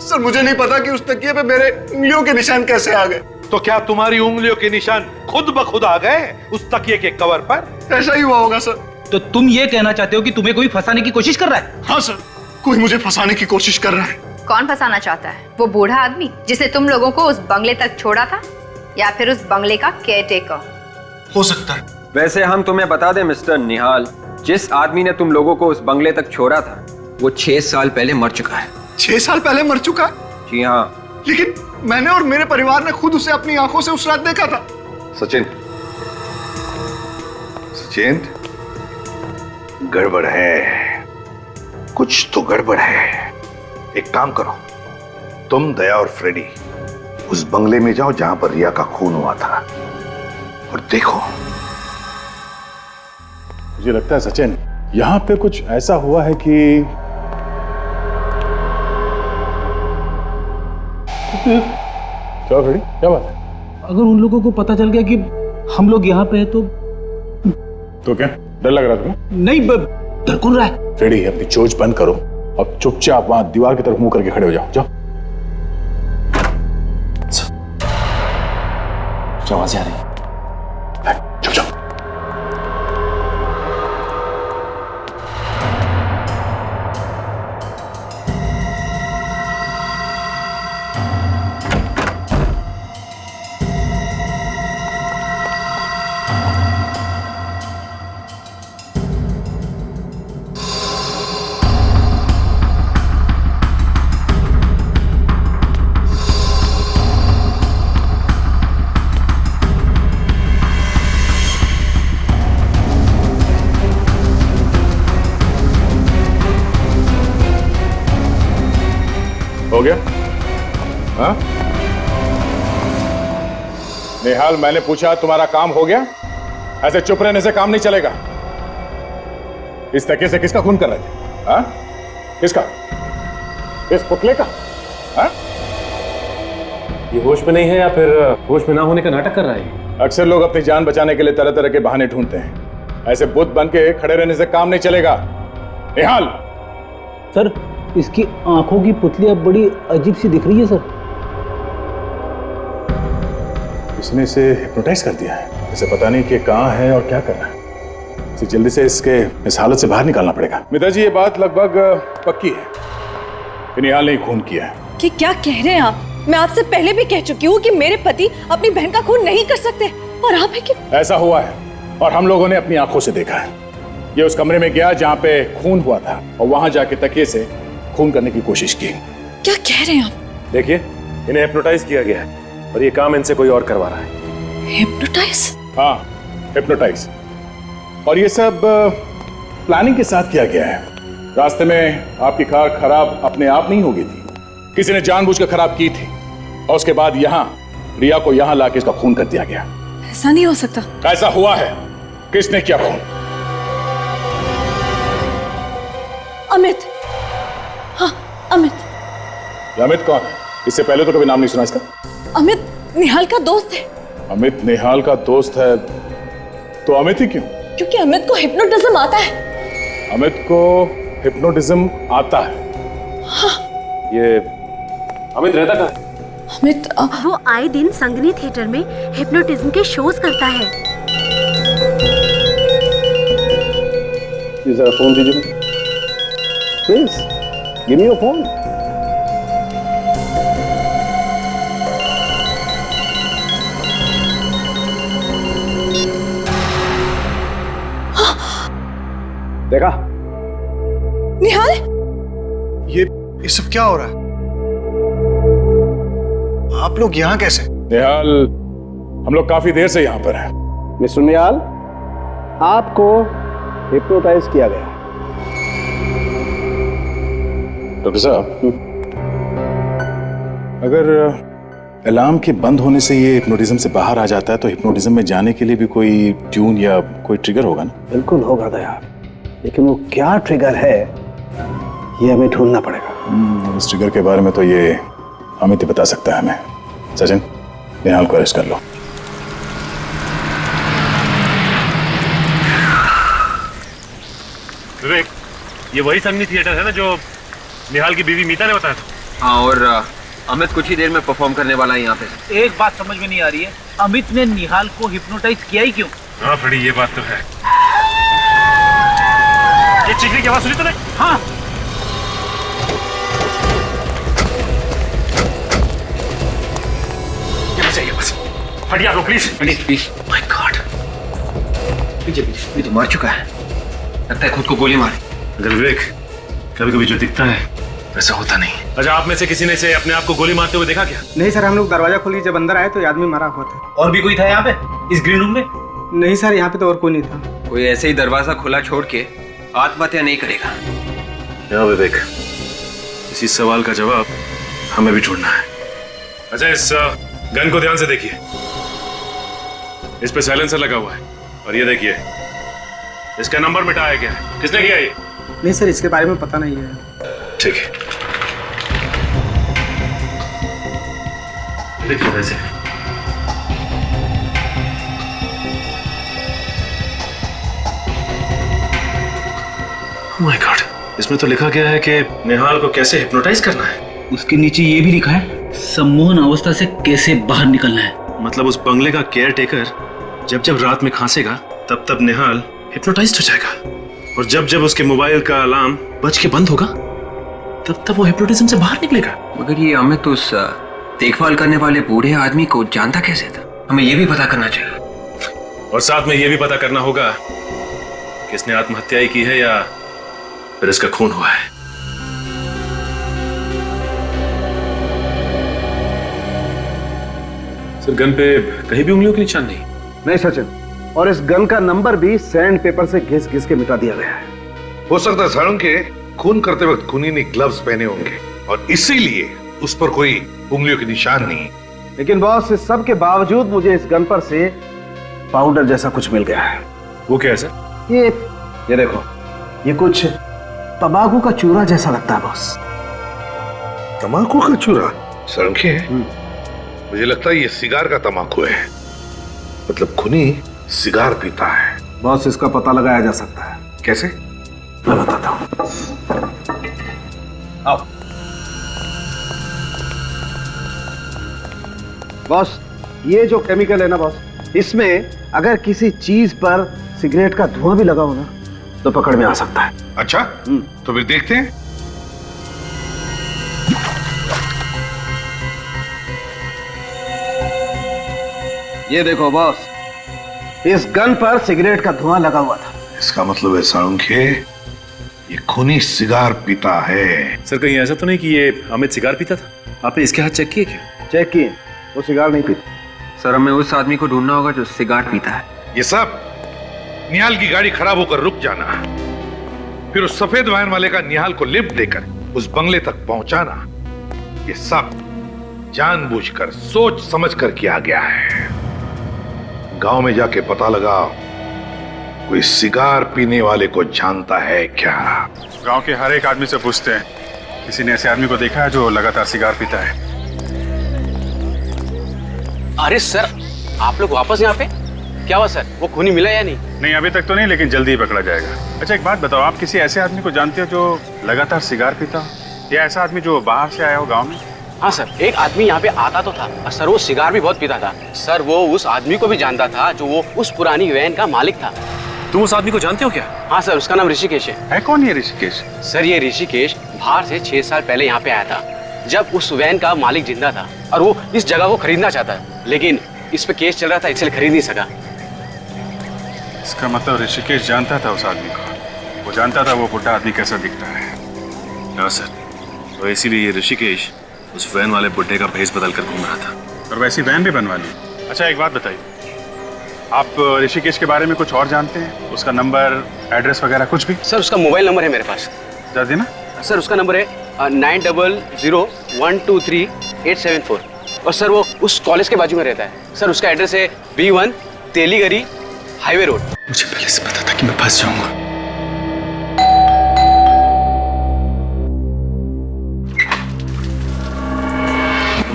[SPEAKER 3] सर मुझे नहीं पता कि उस तकिए पे मेरे उंगलियों के निशान कैसे आ गए।
[SPEAKER 6] तो क्या तुम्हारी उंगलियों के निशान खुद ब खुद आ गए उस तकिए के कवर पर?
[SPEAKER 3] ऐसा ही हुआ होगा सर।
[SPEAKER 11] तो तुम ये कहना चाहते हो कि तुम्हें कोई फंसाने की कोशिश कर रहा है?
[SPEAKER 3] हाँ सर, कोई मुझे फंसाने की कोशिश कर रहा है।
[SPEAKER 13] कौन फंसाना चाहता है? वो बूढ़ा आदमी जिसने तुम लोगों को उस बंगले तक छोड़ा था, या फिर उस बंगले का केयरटेकर?
[SPEAKER 3] हो सकता है।
[SPEAKER 10] वैसे हम तुम्हें बता दें मिस्टर निहाल, जिस आदमी ने तुम लोगों को उस बंगले तक छोड़ा था वो 6 साल पहले मर चुका है।
[SPEAKER 3] 6 साल पहले मर चुका?
[SPEAKER 10] जी हाँ।
[SPEAKER 3] लेकिन मैंने और मेरे परिवार ने खुद उसे अपनी आंखों से उस रात देखा था।
[SPEAKER 6] सचिन, सचिन, गड़बड़ है, कुछ तो गड़बड़ है। एक काम करो, तुम, दया और फ्रेडी उस बंगले में जाओ जहां पर रिया का खून हुआ था और देखो।
[SPEAKER 7] मुझे लगता है सचिन, यहाँ पे कुछ ऐसा हुआ है कि क्या खड़ी, क्या बात है?
[SPEAKER 11] अगर उन लोगों को पता चल गया कि हम लोग यहाँ पे हैं
[SPEAKER 7] तो क्या डर लग रहा तुम्हें?
[SPEAKER 11] नहीं, डर कौन रहा है?
[SPEAKER 7] फ्रेडी, अपनी चोंच बंद करो और चुपचाप वहां दीवार की तरफ मुंह करके खड़े हो जाओ। जाओ आवाज़ें आ रही है। चुप जाओ। हो गया? हाँ? निहाल, मैंने पूछा तुम्हारा काम हो गया? ऐसे चुप रहने से काम नहीं चलेगा। इस तरीके से किसका खून कर रहे थे? हाँ? किसका? इस पुतले का? हाँ?
[SPEAKER 8] ये होश में नहीं है या फिर होश में ना होने का नाटक कर रहा है?
[SPEAKER 7] अक्सर लोग अपनी जान बचाने के लिए तरह तरह के बहाने ढूंढते हैं। ऐसे बुत बन के खड़े रहने से काम नहीं चलेगा। निहाल!
[SPEAKER 11] सर, इसकी आंखों की पुतली अब बड़ी अजीब सी दिख रही है सर।
[SPEAKER 7] इसने इसे हिप्नोटाइज कर दिया है। इसे पता नहीं कि कहाँ है और क्या कर रहा है। इसे जल्दी से इसके इस हालत से बाहर निकालना पड़ेगा। मिता जी, ये बात लगभग पक्की है कि निहाल ने खून किया है।
[SPEAKER 2] कि क्या कह रहे हैं आप? मैं आपसे पहले भी कह चुकी हूँ कि मेरे पति अपनी बहन का खून नहीं कर सकते, और आप है कि
[SPEAKER 7] ऐसा हुआ है और हम लोगों ने अपनी आंखों से देखा है। ये उस कमरे में गया जहाँ पे खून हुआ था और वहां जाके तकिए से खून करने की कोशिश की।
[SPEAKER 2] क्या कह रहे हैं आप?
[SPEAKER 8] देखिए, इन्हें हिप्नोटाइज किया गया है और ये काम इनसे कोई और करवा रहा है।
[SPEAKER 2] हिप्नोटाइज?
[SPEAKER 7] हाँ, हिप्नोटाइज। और ये सब प्लानिंग के साथ किया गया है। रास्ते में आपकी कार खराब अपने आप नहीं हो गई थी, किसी ने जानबूझकर खराब की थी और उसके बाद यहाँ रिया को यहाँ लाके इसका खून कर दिया गया।
[SPEAKER 2] ऐसा नहीं हो सकता।
[SPEAKER 7] ऐसा हुआ है। किसने किया खून?
[SPEAKER 2] अमित। हाँ, अमित।
[SPEAKER 7] ये अमित कौन है? इससे पहले तो कभी नाम नहीं सुना इसका।
[SPEAKER 2] अमित निहाल का दोस्त है।
[SPEAKER 7] अमित निहाल का दोस्त है तो अमित ही क्यों?
[SPEAKER 2] क्योंकि अमित को हिप्नोटिज्म आता है।
[SPEAKER 7] अमित को हिप्नोटिज्म आता है?
[SPEAKER 2] हाँ।
[SPEAKER 8] ये अमित रहता कहाँ?
[SPEAKER 14] अमित वो आए दिन संगनी थिएटर में हिप्नोटिज्म के शोज करता है।
[SPEAKER 12] जरा फोन दीजिए please, give me your phone. देखा?
[SPEAKER 2] निहाल,
[SPEAKER 3] ये सब क्या हो रहा है? आप लोग यहाँ कैसे?
[SPEAKER 7] निहाल, हम लोग काफी देर से यहाँ पर हैं।
[SPEAKER 12] मिस्टर निहाल, आपको हिप्नोटाइज किया गया।
[SPEAKER 7] डॉक्टर साहब, अगर अलार्म के बंद होने से ये हिप्नोटिज्म से बाहर आ जाता है तो हिप्नोटिज्म में जाने के लिए भी कोई ट्यून या कोई ट्रिगर होगा ना?
[SPEAKER 12] बिल्कुल होगा दया, लेकिन वो क्या ट्रिगर है ये हमें ढूंढना पड़ेगा।
[SPEAKER 7] इस ट्रिगर के बारे में तो ये अमित ही बता सकता है हमें। सचिन, निहाल को अरेस्ट कर लो।
[SPEAKER 8] विवेक, ये वही संगनी थिएटर है ना जो निहाल की बीवी मीता ने बताया था?
[SPEAKER 10] हाँ, और अमित कुछ ही देर में परफॉर्म करने वाला है यहाँ पे।
[SPEAKER 11] एक बात समझ में नहीं आ रही है, अमित ने निहाल को हिप्नोटाइज किया ही क्यों?
[SPEAKER 8] हाँ फ्रेडी, ये बात तो है। ये चीखने की आवाज सुनी तूने?
[SPEAKER 11] हाँ।
[SPEAKER 8] ये बस हटिया रो प्लीज।
[SPEAKER 10] प्लीज। माय गॉड, ये तो मार चुका है। लगता है खुद को गोली मारी।
[SPEAKER 8] अगर विवेक, कभी कभी जो दिखता है वैसा होता नहीं। अच्छा, आप में से किसी ने इसे अपने आप को गोली मारते हुए देखा क्या?
[SPEAKER 15] नहीं सर, हम लोग दरवाजा खोली, जब अंदर आए तो ये आदमी मरा हुआ था।
[SPEAKER 11] और भी कोई था यहाँ पे इस ग्रीन रूम में?
[SPEAKER 15] नहीं सर, यहाँ पे तो और कोई नहीं था।
[SPEAKER 10] कोई ऐसे ही दरवाजा खुला छोड़ के आत्महत्या नहीं करेगा।
[SPEAKER 8] हाँ विवेक, इसी सवाल का जवाब हमें भी ढूंढना है। अच्छा, इस गन को ध्यान से देखिए। इस पे साइलेंसर लगा हुआ है और ये देखिए इसका नंबर मिटाया गया है। किसने किया ये?
[SPEAKER 15] नहीं सर, इसके बारे में पता नहीं है।
[SPEAKER 8] ठीक है, देखिए वैसे। माय गॉड, इसमें तो लिखा गया है कि निहाल को कैसे हिप्नोटाइज करना है।
[SPEAKER 11] उसके नीचे ये भी लिखा है, सम्मोहन अवस्था से कैसे बाहर निकलना है।
[SPEAKER 8] मतलब उस बंगले का केयर टेकर जब जब रात में खांसेगा तब तब निहाल हिप्नोटाइज्ड हो जाएगा, और जब जब उसके मोबाइल का अलार्म बज के बंद होगा तब तब वो हिप्नोटिज्म से बाहर निकलेगा।
[SPEAKER 10] मगर ये अमित उस देखभाल करने वाले बूढ़े आदमी को जानता कैसे था? हमें ये भी पता करना चाहिए।
[SPEAKER 8] और साथ में ये भी पता करना होगा कि इसने आत्महत्या ही की है या फिर इसका खून हुआ है। सर, गन पे कहीं भी उंगलियों के निशान नहीं
[SPEAKER 12] सचिन, और इस गन का नंबर भी सैंड पेपर से घिस घिस के मिटा दिया गया है।
[SPEAKER 6] हो सकता है सारुण के खून करते वक्त खूनी ने ग्लव्स पहने होंगे और इसीलिए उस पर कोई उंगलियों के निशान नहीं।
[SPEAKER 12] लेकिन बॉस, इस सब के बावजूद मुझे इस गन पर से पाउडर जैसा कुछ मिल गया है।
[SPEAKER 8] वो क्या है सर?
[SPEAKER 12] ये देखो, ये कुछ तंबाकू का चूरा जैसा लगता है बॉस।
[SPEAKER 6] तंबाकू का चूरा? सड़के है। मुझे लगता है ये सिगार का तंबाकू है। मतलब खूनी सिगार पीता है।
[SPEAKER 12] बॉस, इसका पता लगाया जा सकता है।
[SPEAKER 6] कैसे?
[SPEAKER 12] मैं बताता हूँ। आओ बॉस, ये जो केमिकल है ना बॉस, इसमें अगर किसी चीज पर सिगरेट का धुआं भी लगा हो ना तो पकड़ में आ सकता है।
[SPEAKER 6] अच्छा, तो फिर देखते हैं।
[SPEAKER 12] ये देखो बॉस, इस गन पर सिगरेट का धुआं लगा हुआ था।
[SPEAKER 6] इसका मतलब है साळुंखे, ये खूनी सिगार पीता है।
[SPEAKER 8] सर कहीं ऐसा तो नहीं कि ये अमित सिगार पीता था? आपने इसके हाथ चेक किए क्या?
[SPEAKER 12] चेक किए, वो सिगार नहीं पीता।
[SPEAKER 10] सर, हमें उस आदमी को ढूंढना होगा जो सिगार पीता है।
[SPEAKER 6] ये सब निहाल की गाड़ी खराब होकर रुक जाना, फिर उस सफेद वैन वाले का निहाल को लिफ्ट देकर उस बंगले तक पहुंचाना, ये सब जानबूझकर सोच समझकर किया गया है। गांव में जाके पता लगाओ, कोई सिगार पीने वाले को जानता है क्या?
[SPEAKER 7] गांव के हर एक आदमी से पूछते हैं, किसी ने ऐसे आदमी को देखा है जो लगातार सिगार पीता है?
[SPEAKER 11] अरे सर, आप लोग वापस यहाँ पे? क्या हुआ सर, वो खूनी मिला या नहीं?
[SPEAKER 7] नहीं, अभी तक तो नहीं, लेकिन जल्दी ही पकड़ा जाएगा। अच्छा, एक बात बताओ, आप किसी ऐसे आदमी को जानते हो जो लगातार सिगार पीता हो, या ऐसा आदमी जो बाहर से आया हो गांव में?
[SPEAKER 11] हाँ सर, एक आदमी यहाँ पे आता तो था और सर वो सिगार भी बहुत पीता था। सर वो उस आदमी को भी जानता था जो वो उस पुरानी वैन का मालिक था।
[SPEAKER 8] तुम उस आदमी को जानते हो क्या?
[SPEAKER 11] हाँ सर, उसका नाम ऋषिकेश है।
[SPEAKER 7] कौन ये ऋषिकेश?
[SPEAKER 11] सर ये ऋषिकेश बाहर से 6 साल पहले यहाँ पे आया था, जब उस वैन का मालिक जिंदा था और वो इस जगह को खरीदना चाहता है, लेकिन इस पे केस चल रहा था इसलिए खरीद नहीं सका।
[SPEAKER 7] इसका मतलब ऋषिकेश जानता था उस आदमी को, वो जानता था वो बुढ़ा आदमी कैसा दिखता है।
[SPEAKER 8] हाँ सर, तो इसीलिए ये ऋषिकेश उस वैन वाले बुड्ढे का भेष बदल कर घूम रहा था।
[SPEAKER 7] और वैसी वैन भी बनवा ली। अच्छा, एक बात बताइए, आप ऋषिकेश के बारे में कुछ और जानते हैं? उसका नंबर, एड्रेस वगैरह कुछ भी?
[SPEAKER 11] सर उसका मोबाइल नंबर है मेरे पास।
[SPEAKER 7] जरा देना।
[SPEAKER 11] सर उसका नंबर है 9001238874 और सर वो उस कॉलेज के बाजू में रहता है। सर उसका एड्रेस है B1 तेलीगरी हाईवे रोड।
[SPEAKER 7] मुझे पहले से पता था कि मैं फंस जाऊंगा।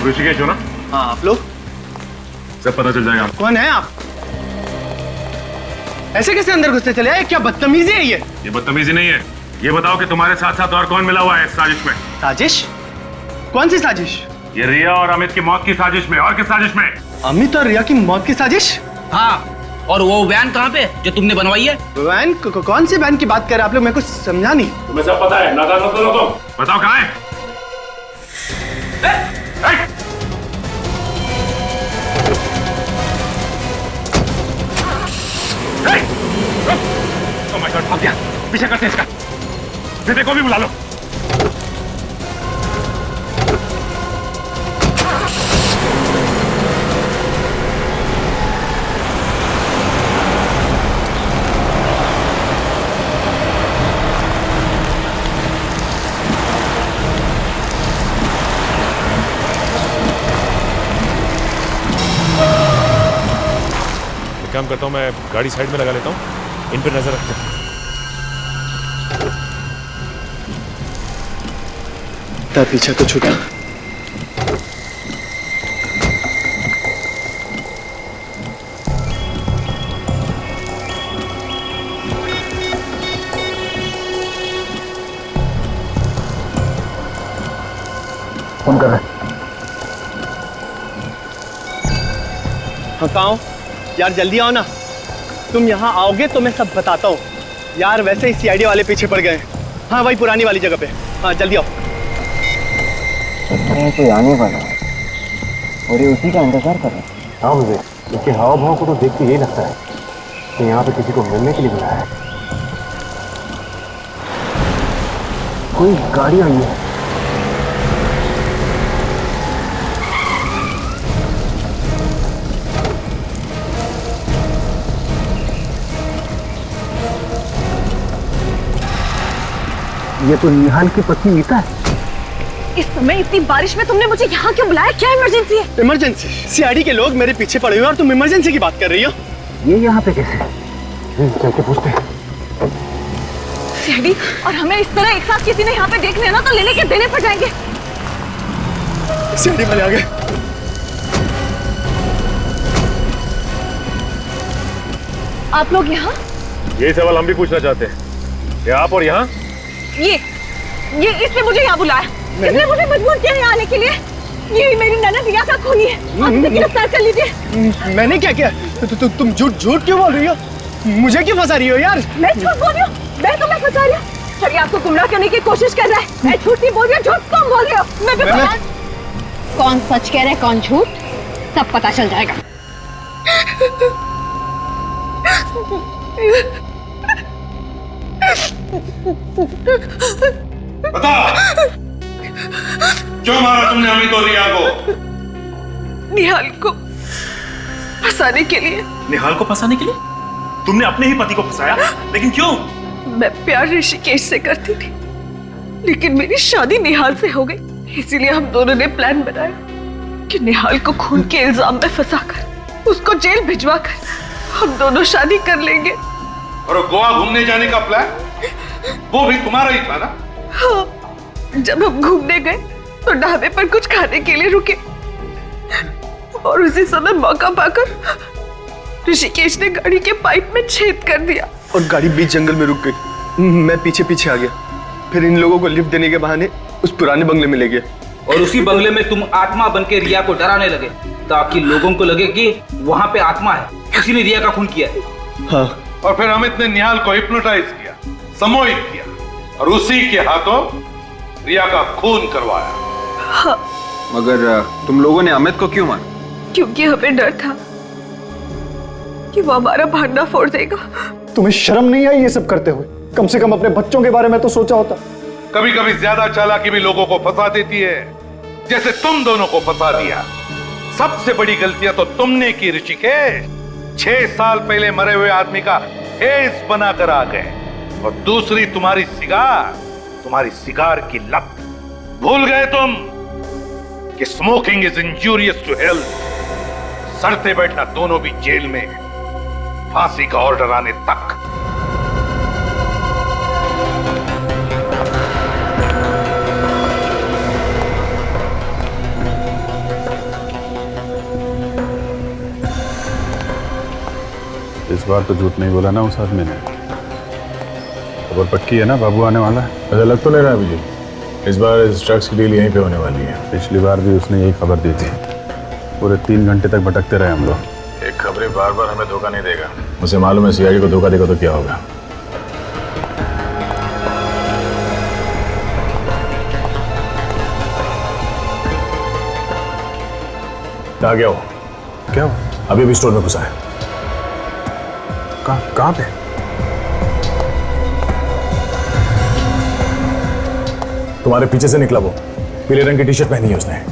[SPEAKER 7] ऋषिकेश हो ना?
[SPEAKER 15] हाँ, आप लोग?
[SPEAKER 7] सब पता चल जाएगा।
[SPEAKER 15] कौन है आप? ऐसे कैसे अंदर घुसते चले आए? क्या बदतमीजी है ये?
[SPEAKER 8] ये बदतमीजी नहीं है। ये बताओ कि तुम्हारे साथ साथ और कौन मिला हुआ है इस साजिश में?
[SPEAKER 15] साजिश? कौन सी साजिश?
[SPEAKER 8] ये रिया और अमित की मौत की साजिश में। और किस साजिश में?
[SPEAKER 15] अमित और रिया की मौत की साजिश?
[SPEAKER 16] हाँ, और वो वैन कहाँ पे जो तुमने बनवाई है?
[SPEAKER 15] वैन? कौन सी वैन की बात कर रहे हैं आप लोग? मेरे को समझा नहीं।
[SPEAKER 8] तुम्हें सब पता है, नादान मत बनो तुम। बताओ कहाँ है? भाग गया, पीछे करते हैं इसका। विवेक को भी बुला लो। एक काम करता हूँ, मैं गाड़ी साइड में लगा लेता हूँ, इन पर नजर रखते हैं।
[SPEAKER 15] पीछा तो छूटा।
[SPEAKER 12] फोन कर रहे हैं।
[SPEAKER 15] हाँ, कहाँ हो? यार जल्दी आओ ना। तुम यहाँ आओगे तो मैं सब बताता हूँ। यार वैसे ही CID वाले पीछे पड़ गए। हाँ, वही पुरानी वाली जगह पे। हाँ, जल्दी आओ।
[SPEAKER 17] कोई आने वाला है और ये उसी का इंतजार कर रहा है।
[SPEAKER 11] हाँ मुझे इसके हाव भाव को तो देख के यही लगता है कि यहाँ पे किसी को मिलने के लिए बुलाया है। कोई गाड़ी आई है।
[SPEAKER 12] ये तो निहाल की पत्नी नीता है।
[SPEAKER 5] इस समय इतनी बारिश में तुमने मुझे यहाँ क्यों बुलाया? क्या इमरजेंसी है?
[SPEAKER 15] इमरजेंसी? सीआईडी के लोग मेरे पीछे पड़े हुए और तुम इमरजेंसी की बात कर रही हो?
[SPEAKER 4] ये यहाँ पे कैसे? चल के पूछते हैं।
[SPEAKER 5] सीआईडी और हमें इस तरह एक साथ किसी ने यहाँ पे देख लिया ना तो लेने के देने पड़ जाएंगे।
[SPEAKER 15] सीआईडी वाले आ गए।
[SPEAKER 5] आप लोग यहाँ?
[SPEAKER 8] यही सवाल हम भी पूछना चाहते हैं। क्या आप और यहाँ?
[SPEAKER 5] ये इसने मुझे यहाँ बुलाया। इसने मुझे मजबूर किया यहाँ आने के लिए। ये मेरी ननद रिया का खूनी है। आप इसे गिरफ्तार कर लीजिए।
[SPEAKER 15] मैंने क्या किया? तुम झूठ क्यों बोल रही हो? मुझे क्यों फंसा रही हो यार?
[SPEAKER 5] मैं झूठ बोल रही हूँ? मैं तुम्हें फंसा रही हूँ? चलिए आपको गुमराह करने की कोशिश कर रहा है। मैं झूठ नहीं बोल रही हूँ, झूठ तुम बोल रहे हो।
[SPEAKER 13] कौन सच कह रहा है कौन झूठ सब पता चल जाएगा।
[SPEAKER 6] बता, क्यों मारा तुमने अमित और रिया को?
[SPEAKER 2] निहाल को फंसाने के लिए।
[SPEAKER 8] निहाल को फंसाने के लिए? तुमने अपने ही पति को फंसाया, लेकिन क्यों?
[SPEAKER 2] मैं प्यार ऋषिकेश से करती थी, लेकिन मेरी शादी निहाल से हो गई। इसीलिए हम दोनों ने प्लान बनाया कि निहाल को खून के इल्जाम में फंसाकर उसको जेल भिजवाकर हम दोनों शादी कर लेंगे।
[SPEAKER 6] और गोवा घूमने जाने का प्लान वो भी तुम्हारा ही था ना?
[SPEAKER 2] हाँ, जब हम घूमने गए तो ढाबे पर कुछ खाने के लिए रुके और उसी समय मौका पाकर ऋषिकेश ने गाड़ी के पाइप में छेद कर दिया
[SPEAKER 15] और गाड़ी बीच जंगल में रुक गई। मैं पीछे पीछे आ गया। फिर इन लोगों को लिफ्ट देने के बहाने उस पुराने बंगले में ले गया।
[SPEAKER 16] और उसी बंगले में तुम आत्मा बन के रिया को डराने लगे ताकि लोगों को लगे कि वहां पे आत्मा है, किसी ने रिया का खून किया है।
[SPEAKER 15] हाँ।
[SPEAKER 6] और फिर अमित ने निहाल को हिप्नोटाइज किया, सम्मोहित किया और उसी के हाथों रिया का खून करवाया।
[SPEAKER 2] हाँ।
[SPEAKER 10] मगर तुम लोगों ने अमित को क्यों मारा?
[SPEAKER 2] क्योंकि हमें डर था कि वो हमारा भांडा फोड़ देगा।
[SPEAKER 3] तुम्हें शर्म नहीं आई ये सब करते हुए? कम से कम अपने बच्चों के बारे में तो सोचा होता।
[SPEAKER 6] कभी कभी ज्यादा चालाकी भी लोगों को फंसा देती है, जैसे तुम दोनों को फंसा दिया। सबसे बड़ी गलतियां तो तुमने की ऋषिकेश। 6 साल पहले मरे हुए आदमी का हेस बनाकर आ गए। और दूसरी तुम्हारी सिगार की लत। भूल गए तुम कि smoking is injurious to health. सड़ते बैठना दोनों भी जेल में, फांसी का ऑर्डर आने तक।
[SPEAKER 7] इस बार तो झूठ नहीं बोला ना उस आदमी ने। खबर पक्की है ना, बाबू आने वाला है।
[SPEAKER 8] ऐसा लग तो नहीं रहा अभी। इस बार इस ड्रग्स की डील यहीं पे होने वाली है।
[SPEAKER 7] पिछली बार भी उसने यही खबर दी थी। पूरे 3 घंटे तक भटकते रहे हम लोग।
[SPEAKER 8] एक खबरी बार बार हमें धोखा नहीं देगा। मुझे मालूम है सीआईडी को धोखा देगा तो क्या होगा। कहाँ गया वो?
[SPEAKER 7] क्या हो?
[SPEAKER 8] अभी भी स्टोर में घुसा है।
[SPEAKER 7] कहाँ पे?
[SPEAKER 8] तुम्हारे पीछे से निकला वो। पीले रंग की टी शर्ट पहनी है उसने।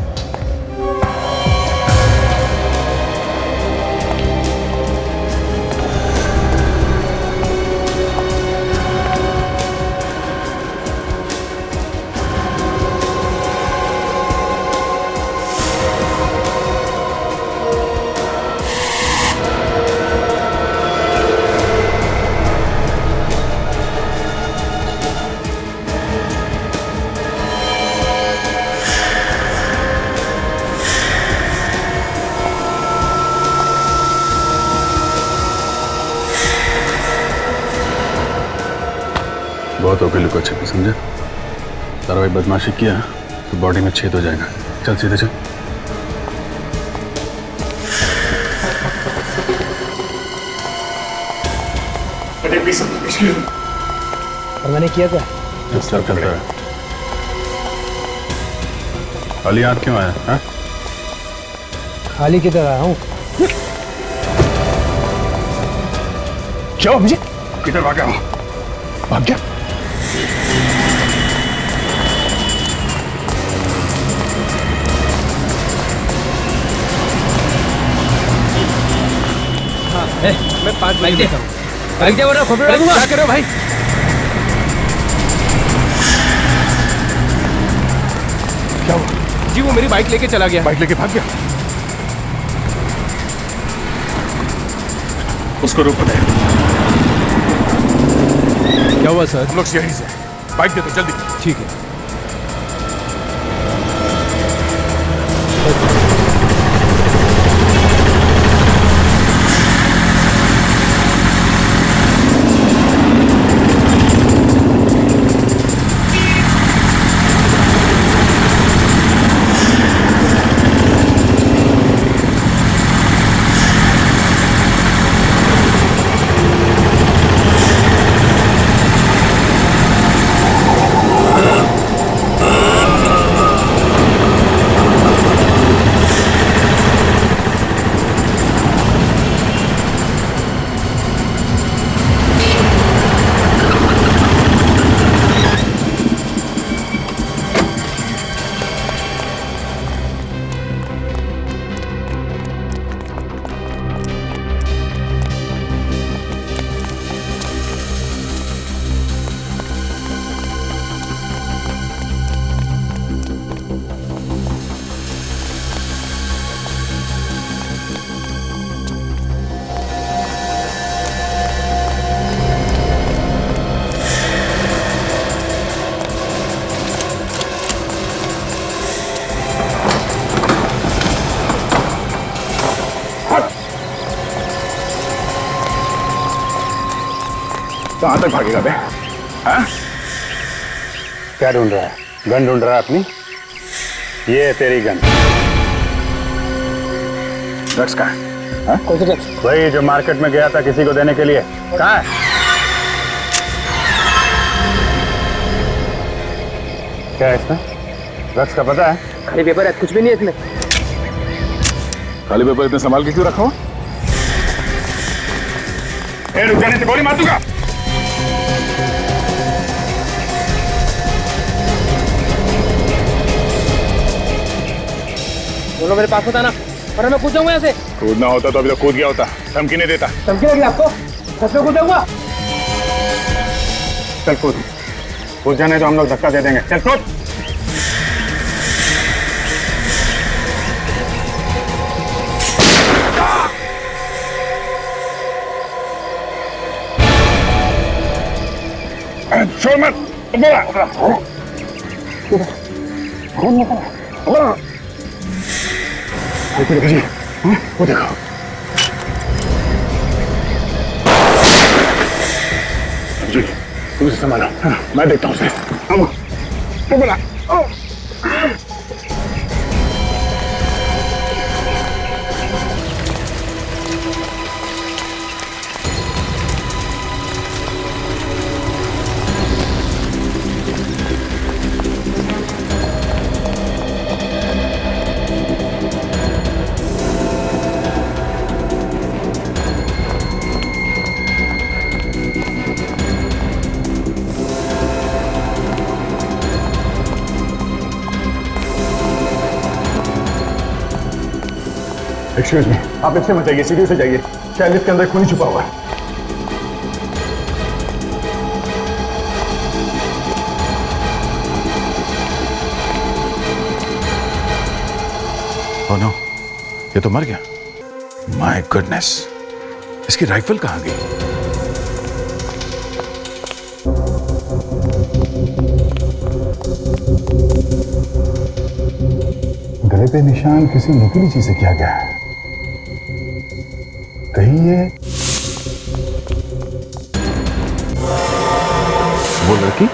[SPEAKER 7] बहुत हो गई लुका छिपी, समझे? तारा भाई बदमाशी किया तो बॉडी में छेद हो जाएगा। चल सीधे चल।
[SPEAKER 17] और मैंने किया क्या?
[SPEAKER 7] चुपचाप चलता है। खाली हाथ क्यों आया? हाँ?
[SPEAKER 17] खाली किधर आया हूँ?
[SPEAKER 7] क्यों मुझे? किधर भाग गया? भाग गया?
[SPEAKER 17] मैं 5 बाइक देता हूँ। बाइक दे बोलो, खोपड़ी लगूंगा। क्या कर रहे हो भाई?
[SPEAKER 7] क्या हुआ?
[SPEAKER 17] जी वो मेरी बाइक लेके चला गया।
[SPEAKER 7] बाइक लेके भाग गया? उसको रोको दे।
[SPEAKER 17] क्या हुआ सर?
[SPEAKER 7] हम लोग यहीं से, बाइक दे दो जल्दी।
[SPEAKER 17] ठीक है।
[SPEAKER 7] कहाँ तक भागेगा बे? हाँ? क्या ढूंढ रहा है? गन ढूंढ रहा है अपनी? ये है तेरी गन। ड्रग्स कहाँ है? हाँ? कौन सी ड्रग्स? वही जो मार्केट में गया था किसी को देने के लिए। कहाँ है? क्या है इसमें? ड्रग्स का पता है?
[SPEAKER 17] खाली पेपर है, कुछ भी नहीं है इसमें।
[SPEAKER 7] खाली पेपर इतने संभाल के क्यों रखा हो? रुक जाने से गोली मार दूंगा।
[SPEAKER 17] बोलो मेरे पास होता ना, और मैं कूद जाऊंगा यहाँ से।
[SPEAKER 7] कूदना होता तो अभी तो कूद गया होता। धमकी नहीं देता।
[SPEAKER 17] धमकी लगी आपको? सच में कूदूंगा।
[SPEAKER 7] चल कूद। कूद जाने तो हम लोग धक्का दे देंगे। चल कूद। छोड़ मत। देखो जी, वो देखो। जी, तुम उसे संभालो। मैं देखता हूँ उसे। वो बोला। एक्सक्यूज मी, आप इससे मत जाइए, सीढ़ी से जाइए। शायद इसके अंदर खून छुपा हुआ है। ओह नो, ये तो मर गया। माय गुडनेस, इसकी राइफल कहाँ गई? गले पे निशान किसी नुकीली चीज से किया गया है। कहीं ये वो लड़की?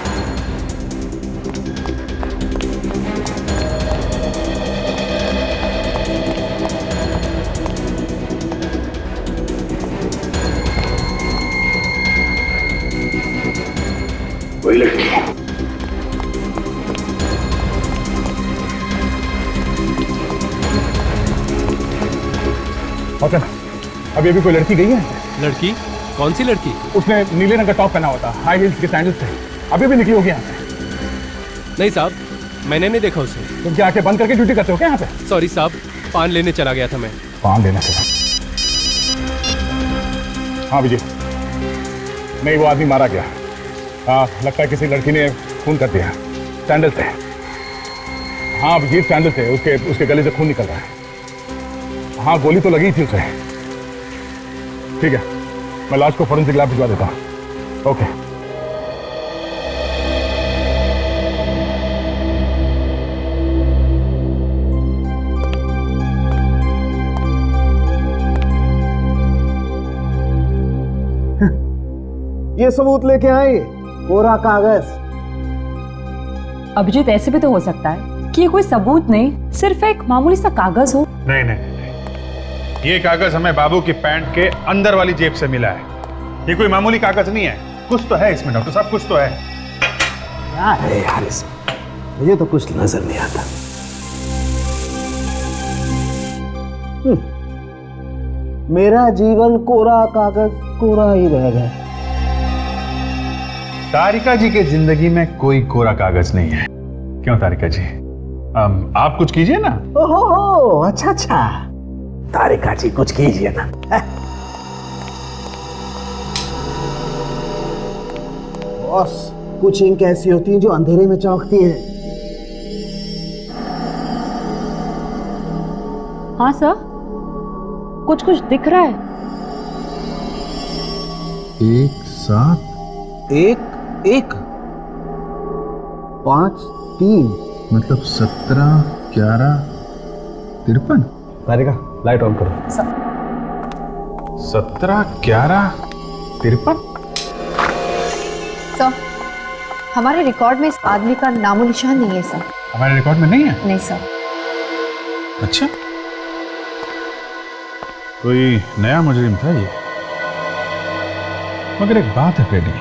[SPEAKER 7] वही लड़की। ओके, अभी अभी कोई लड़की गई है?
[SPEAKER 17] लड़की? कौन सी लड़की?
[SPEAKER 7] उसने नीले रंग का टॉप पहना हुआ था, हाई हील्स के सैंडल्स थे। अभी भी निकली होगी यहाँ से।
[SPEAKER 17] नहीं साहब, मैंने नहीं देखा उसे।
[SPEAKER 7] तुम क्या आंखें बंद करके ड्यूटी करते हो क्या यहाँ पे?
[SPEAKER 17] सॉरी साहब, पान लेने चला गया था मैं।
[SPEAKER 7] पान लेने से? हाँ विजय, नहीं वो आदमी मारा गया। हाँ, लगता है किसी लड़की ने खून कर दिया। सैंडल थे। हाँ अभिजीत सैंडल थे, उसके गले से खून निकल रहा है। हाँ गोली तो लगी थी उसे। ठीक है, मैं लाश को फॉरेंसिक लैब भिजवा देता हूँ। ओके।
[SPEAKER 12] ये सबूत लेके आए, कोरा कागज।
[SPEAKER 18] अभिजीत ऐसे भी तो हो सकता है कि ये कोई सबूत नहीं, सिर्फ एक मामूली सा कागज हो।
[SPEAKER 7] नहीं नहीं नहीं, ये कागज हमें बाबू की पैंट के अंदर वाली जेब से मिला है। ये कोई मामूली कागज नहीं है, कुछ तो है इसमें डॉक्टर साहब, कुछ तो है।
[SPEAKER 12] क्या है यार इसमें? मुझे तो कुछ नजर नहीं आता। मेरा जीवन कोरा कागज कोरा ही रह गया।
[SPEAKER 7] तारिका जी के जिंदगी में कोई कोरा कागज नहीं है। क्यों तारिका जी, आप कुछ कीजिए ना।
[SPEAKER 12] ओहो, अच्छा अच्छा, तारिका जी कुछ कीजिए ना। बॉस, कुछ इंक ऐसी होती हैं जो अंधेरे में चमकती हैं।
[SPEAKER 18] हाँ सर, कुछ कुछ दिख रहा है।
[SPEAKER 7] 1 7 1 1
[SPEAKER 12] 5 3
[SPEAKER 7] मतलब 17 11 53।
[SPEAKER 12] तारिका लाइट ऑन करो।
[SPEAKER 7] 17 11 53।
[SPEAKER 13] सर, हमारे रिकॉर्ड में इस आदमी का नामो निशान नहीं है सर।
[SPEAKER 7] हमारे रिकॉर्ड में नहीं है?
[SPEAKER 13] नहीं सर।
[SPEAKER 7] अच्छा, कोई नया मुजरिम था ये। मगर एक बात है पेडी,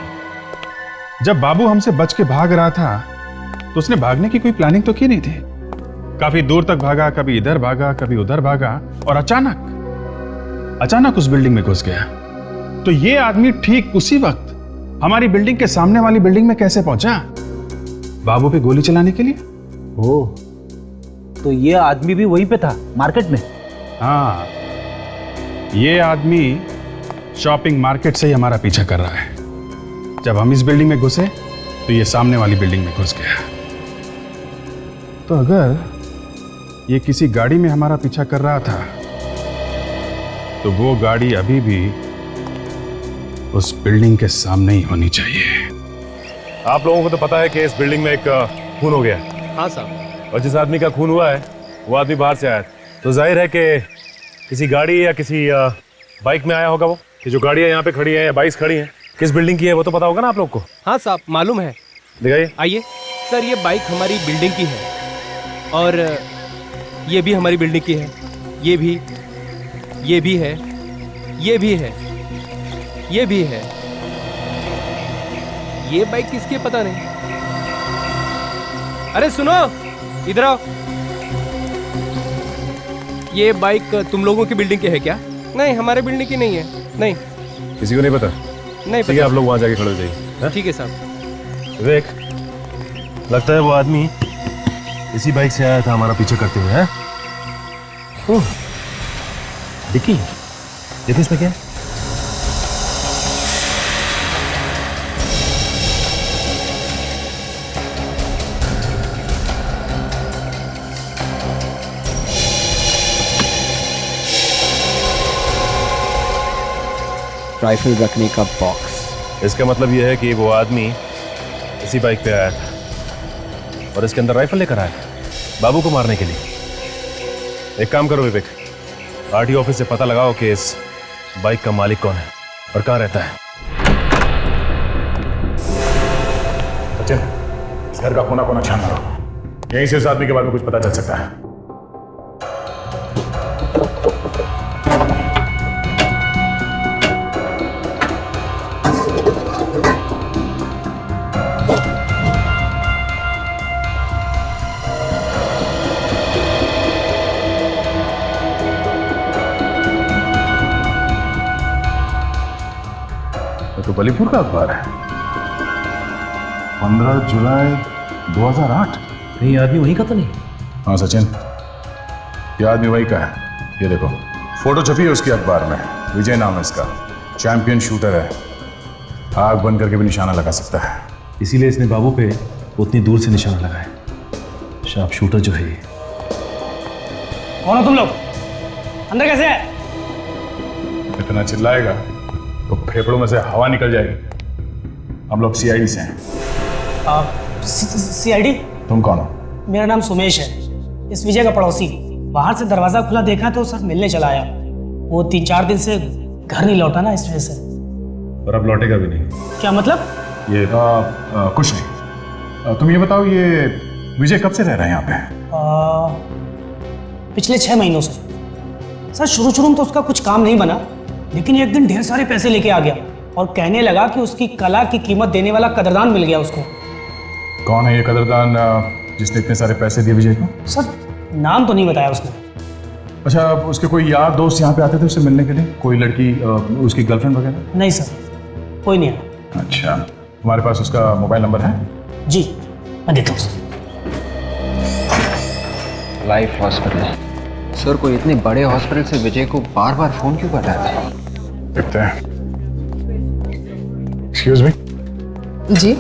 [SPEAKER 7] जब बाबू हमसे बच के भाग रहा था तो उसने भागने की कोई प्लानिंग तो की नहीं थी। काफी दूर तक भागा, कभी इधर भागा, कभी उधर भागा, और अचानक उस बिल्डिंग में घुस गया। तो ये आदमी ठीक उसी वक्त हमारी बिल्डिंग के सामने वाली बिल्डिंग में कैसे पहुंचा? बाबू पे गोली चलाने के लिए।
[SPEAKER 15] ओह, तो ये आदमी भी वहीं पे था, मार्केट में?
[SPEAKER 7] हाँ, ये आदमी शॉपिंग मार्केट से ही हमारा पीछा कर रहा है। जब हम इस बिल्डिंग में घुसे तो ये सामने वाली बिल्डिंग में घुस गया। तो अगर ये किसी गाड़ी में हमारा पीछा कर रहा था तो वो गाड़ी अभी भी उस बिल्डिंग के सामने ही होनी चाहिए।
[SPEAKER 8] आप लोगों को तो पता है कि इस बिल्डिंग में एक खून हो गया।
[SPEAKER 15] हाँ साहब।
[SPEAKER 8] और जिस आदमी का खून हुआ है वो आदमी बाहर से आया था, तो जाहिर है कि किसी गाड़ी या किसी बाइक में आया होगा वो। ये जो गाड़ियाँ यहाँ पे खड़ी हैं या बाइक्स खड़ी हैं, किस बिल्डिंग की है वो तो पता होगा ना आप लोग को?
[SPEAKER 17] हाँ साहब, मालूम है।
[SPEAKER 8] दिखाइए।
[SPEAKER 17] आइए सर, ये बाइक हमारी बिल्डिंग की है और ये भी हमारी बिल्डिंग की है। ये भी है, ये भी है, ये भी है। ये बाइक किसकी है पता नहीं। अरे सुनो, इधर आओ। ये बाइक तुम लोगों की बिल्डिंग की है क्या? नहीं, हमारे बिल्डिंग की नहीं है। नहीं,
[SPEAKER 8] किसी को नहीं पता?
[SPEAKER 17] नहीं
[SPEAKER 8] ठीक है, आप लोग वहाँ जाके खड़े हो जाइए।
[SPEAKER 17] ठीक है साहब।
[SPEAKER 8] विवेक, लगता है वो आदमी इसी बाइक से आया था हमारा पीछा करते हुए। है डिक्की, देखो इसमें क्या है।
[SPEAKER 15] राइफल रखने का बॉक्स।
[SPEAKER 8] इसका मतलब यह है कि वो आदमी इसी बाइक पे आया था और इसके अंदर राइफल लेकर आया था बाबू को मारने के लिए। एक काम करो विवेक, आरटीओ ऑफिस से पता लगाओ कि इस बाइक का मालिक कौन है और कहाँ रहता है।
[SPEAKER 7] सचिन, इस घर का कोना कोना छान मारो, यहीं से इस आदमी के बारे में कुछ पता चल सकता है। तो बलीपुर का अखबार है, 15 जुलाई 2008।
[SPEAKER 8] नहीं, आदमी वहीं का तो नहीं?
[SPEAKER 7] हाँ सचिन, ये आदमी वहीं का है। ये देखो, फोटो छपी है उसके अखबार में। विजय नाम है इसका, चैंपियन शूटर है, आग बंद करके भी निशाना लगा सकता है।
[SPEAKER 8] इसीलिए इसने बाबू पे उतनी दूर से निशाना लगाया।
[SPEAKER 19] शार्प शूटर जो है ये।
[SPEAKER 15] कौन हो तुम लोग? अंदर कैसे है?
[SPEAKER 7] इतना चिल्लाएगा तो फेफड़ों में से हवा निकल जाएगी। हम लोग सीआईडी से हैं।
[SPEAKER 15] सीआईडी?
[SPEAKER 7] तुम कौन हो?
[SPEAKER 15] मेरा नाम सुमेश है, इस विजय का पड़ोसी। बाहर से दरवाजा खुला देखा तो सर मिलने चला आया। वो 3-4 दिन से घर नहीं लौटा ना, इस वजह से।
[SPEAKER 7] और अब लौटेगा भी नहीं।
[SPEAKER 15] क्या मतलब?
[SPEAKER 7] ये कुछ नहीं। तुम ये बताओ, ये विजय कब से रह रहे हैं यहाँ पे?
[SPEAKER 15] पिछले 6 महीनों से। सर शुरू में तो उसका कुछ काम नहीं बना, लेकिन एक दिन ढेर सारे पैसे लेके आ गया और कहने लगा कि उसकी कला की कीमत देने वाला कदरदान मिल गया उसको।
[SPEAKER 7] कौन है ये कदरदान जिसने इतने सारे पैसे दिए विजय को?
[SPEAKER 15] सर नाम तो नहीं बताया उसने।
[SPEAKER 7] अच्छा, उसके कोई यार दोस्त यहाँ पे आते थे उससे मिलने के लिए? कोई लड़की, उसकी गर्लफ्रेंड वगैरह?
[SPEAKER 15] नहीं सर, कोई नहीं आया।
[SPEAKER 7] अच्छा, तुम्हारे पास उसका मोबाइल नंबर है?
[SPEAKER 15] जी, मैं देता हूँ।
[SPEAKER 10] Life hospital. सर, कोई इतने बड़े हॉस्पिटल से विजय को बार बार फोन क्यों कर रहा था?
[SPEAKER 7] देखते हैं। Excuse me.
[SPEAKER 20] जी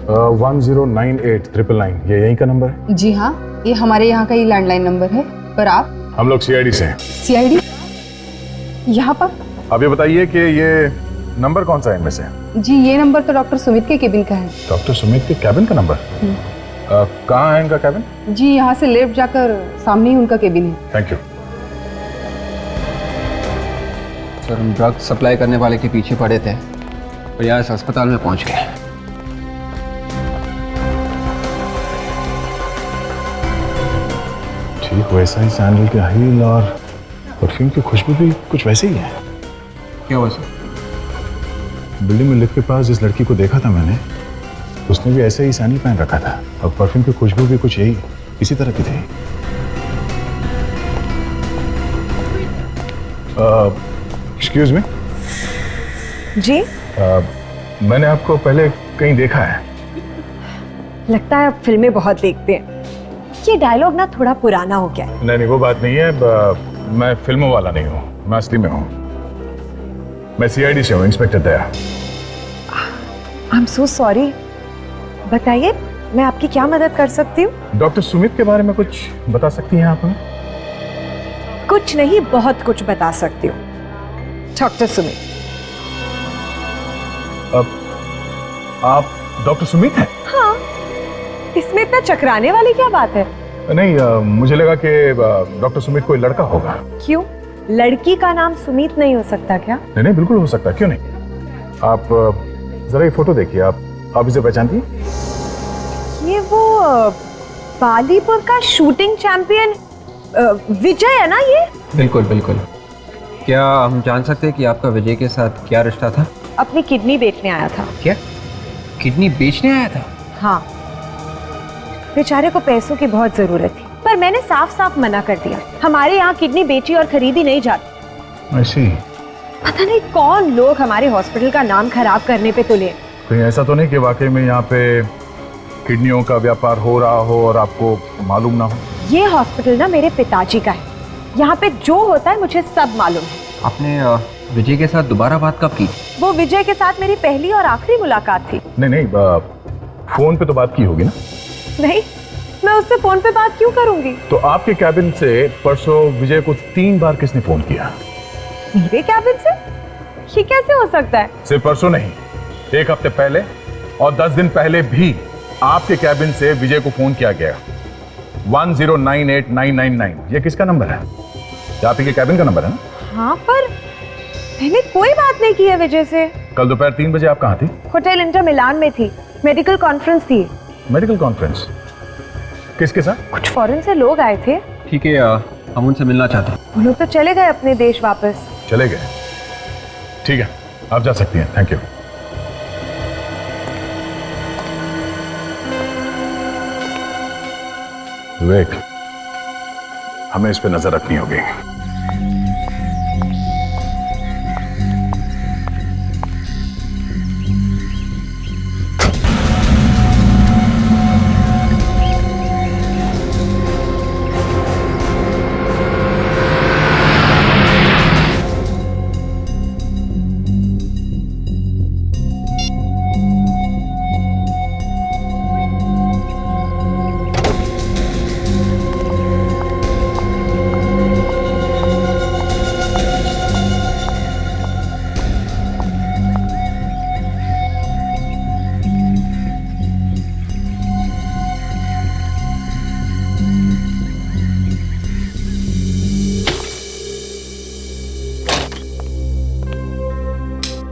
[SPEAKER 7] 1098-999, ये यहीं का नंबर है?
[SPEAKER 20] जी हाँ, ये हमारे यहाँ का ही लैंडलाइन नंबर है। पर आप?
[SPEAKER 7] हम लोग सीआईडी से हैं।
[SPEAKER 20] सीआईडी? यहाँ पर?
[SPEAKER 7] अब ये बताइए कि ये नंबर कौन सा है इनमें से?
[SPEAKER 20] जी ये नंबर तो डॉक्टर सुमित के केबिन का है।
[SPEAKER 7] डॉक्टर सुमित के कैबिन का नंबर? कहाँ है इनका कैबिन?
[SPEAKER 20] जी यहाँ से लेफ्ट जाकर सामने ही उनका केबिन है।
[SPEAKER 7] Thank you.
[SPEAKER 10] सर, हम ड्रग सप्लाई करने वाले के पीछे पड़े थे, प्रयास अस्पताल में पहुंच गए।
[SPEAKER 7] ठीक वैसा ही सैंडल का हील और परफ्यूम की खुशबू भी कुछ वैसे ही है।
[SPEAKER 10] क्या हुआ सर?
[SPEAKER 7] बिल्डिंग में लिफ्ट के पास जिस लड़की को देखा था मैंने, उसने भी ऐसे ही सैंडल पहन रखा था और परफ्यूम की खुशबू भी कुछ यही इसी तरह की थी। Excuse me.
[SPEAKER 21] जी?
[SPEAKER 7] मैंने आपको पहले कहीं देखा है।
[SPEAKER 21] लगता है आप फिल्में बहुत देखते हैं। ये डायलॉग ना थोड़ा पुराना हो गया है।
[SPEAKER 7] नहीं, वो बात नहीं है। मैं फिल्मों वाला नहीं हूँ, मैं असली में हूँ। मैं सीआईडी से हूँ, inspector Daya.
[SPEAKER 21] I am so sorry. बताइए, मैं आपकी क्या मदद कर सकती हूँ?
[SPEAKER 7] डॉक्टर सुमित के बारे में कुछ बता सकती हैं आप हमें?
[SPEAKER 21] कुछ नहीं, बहुत कुछ बता सकती हूँ। डॉक्टर सुमित।
[SPEAKER 7] आप डॉक्टर सुमित हैं?
[SPEAKER 21] हाँ, इसमें इतना चकराने वाली क्या बात है?
[SPEAKER 7] नहीं, मुझे लगा कि डॉक्टर सुमित कोई लड़का होगा।
[SPEAKER 21] क्यों? लड़की का नाम सुमित नहीं हो सकता क्या?
[SPEAKER 7] नहीं, बिल्कुल हो सकता, क्यों नहीं। आप जरा ये फोटो देखिए। आप इसे पहचानती हैं?
[SPEAKER 21] ये वो बालीपुर का शूटिंग चैंपियन विजय है ना ये?
[SPEAKER 10] बिल्कुल बिल्कुल। क्या हम जान सकते हैं कि आपका विजय के साथ क्या रिश्ता था?
[SPEAKER 21] अपनी किडनी बेचने आया था।
[SPEAKER 10] क्या? किडनी बेचने आया था?
[SPEAKER 21] हाँ, बेचारे को पैसों की बहुत जरूरत थी, पर मैंने साफ साफ मना कर दिया। हमारे यहाँ किडनी बेची और खरीदी नहीं जाती।
[SPEAKER 7] ऐसी?
[SPEAKER 21] पता नहीं कौन लोग हमारे हॉस्पिटल का नाम खराब करने पे तुले।
[SPEAKER 7] कहीं ऐसा तो नहीं कि वाकई में यहाँ पे किडनियों का व्यापार हो रहा हो और आपको मालूम ना हो?
[SPEAKER 21] ये हॉस्पिटल ना मेरे पिताजी का है। यहाँ पे जो होता है मुझे सब मालूम है।
[SPEAKER 10] आपने विजय के साथ दोबारा बात कब की?
[SPEAKER 21] वो विजय के साथ मेरी पहली और आखिरी मुलाकात थी।
[SPEAKER 7] नहीं, फोन पे तो बात की होगी ना?
[SPEAKER 21] नहीं, मैं उससे फोन पे बात क्यों करूंगी?
[SPEAKER 7] तो आपके कैबिन से परसों विजय को 3 बार किसने फोन किया?
[SPEAKER 21] मेरे कैबिन से? ये कैसे हो सकता है?
[SPEAKER 7] सिर्फ परसों नहीं, 1 हफ्ते पहले और 10 दिन पहले भी आपके कैबिन से विजय को फोन किया गया। 1098-999, ये किसका नंबर है? ये आप ही के कैबिन का नंबर है ना?
[SPEAKER 21] हाँ, पर मैंने कोई बात नहीं की है विजय से।
[SPEAKER 7] कल दोपहर 3 बजे आप कहाँ थी?
[SPEAKER 21] होटल इंटर मिलान में थी, मेडिकल कॉन्फ्रेंस थी।
[SPEAKER 7] Medical conference? किसके साथ?
[SPEAKER 21] कुछ फॉरेन से लोग आए थे।
[SPEAKER 10] ठीक है, हम उनसे मिलना चाहते हैं।
[SPEAKER 21] वो लोग तो चले गए अपने देश वापस।
[SPEAKER 7] चले गए? ठीक है, आप जा सकती हैं। Thank you. विवेक, हमें इस पे नजर रखनी होगी।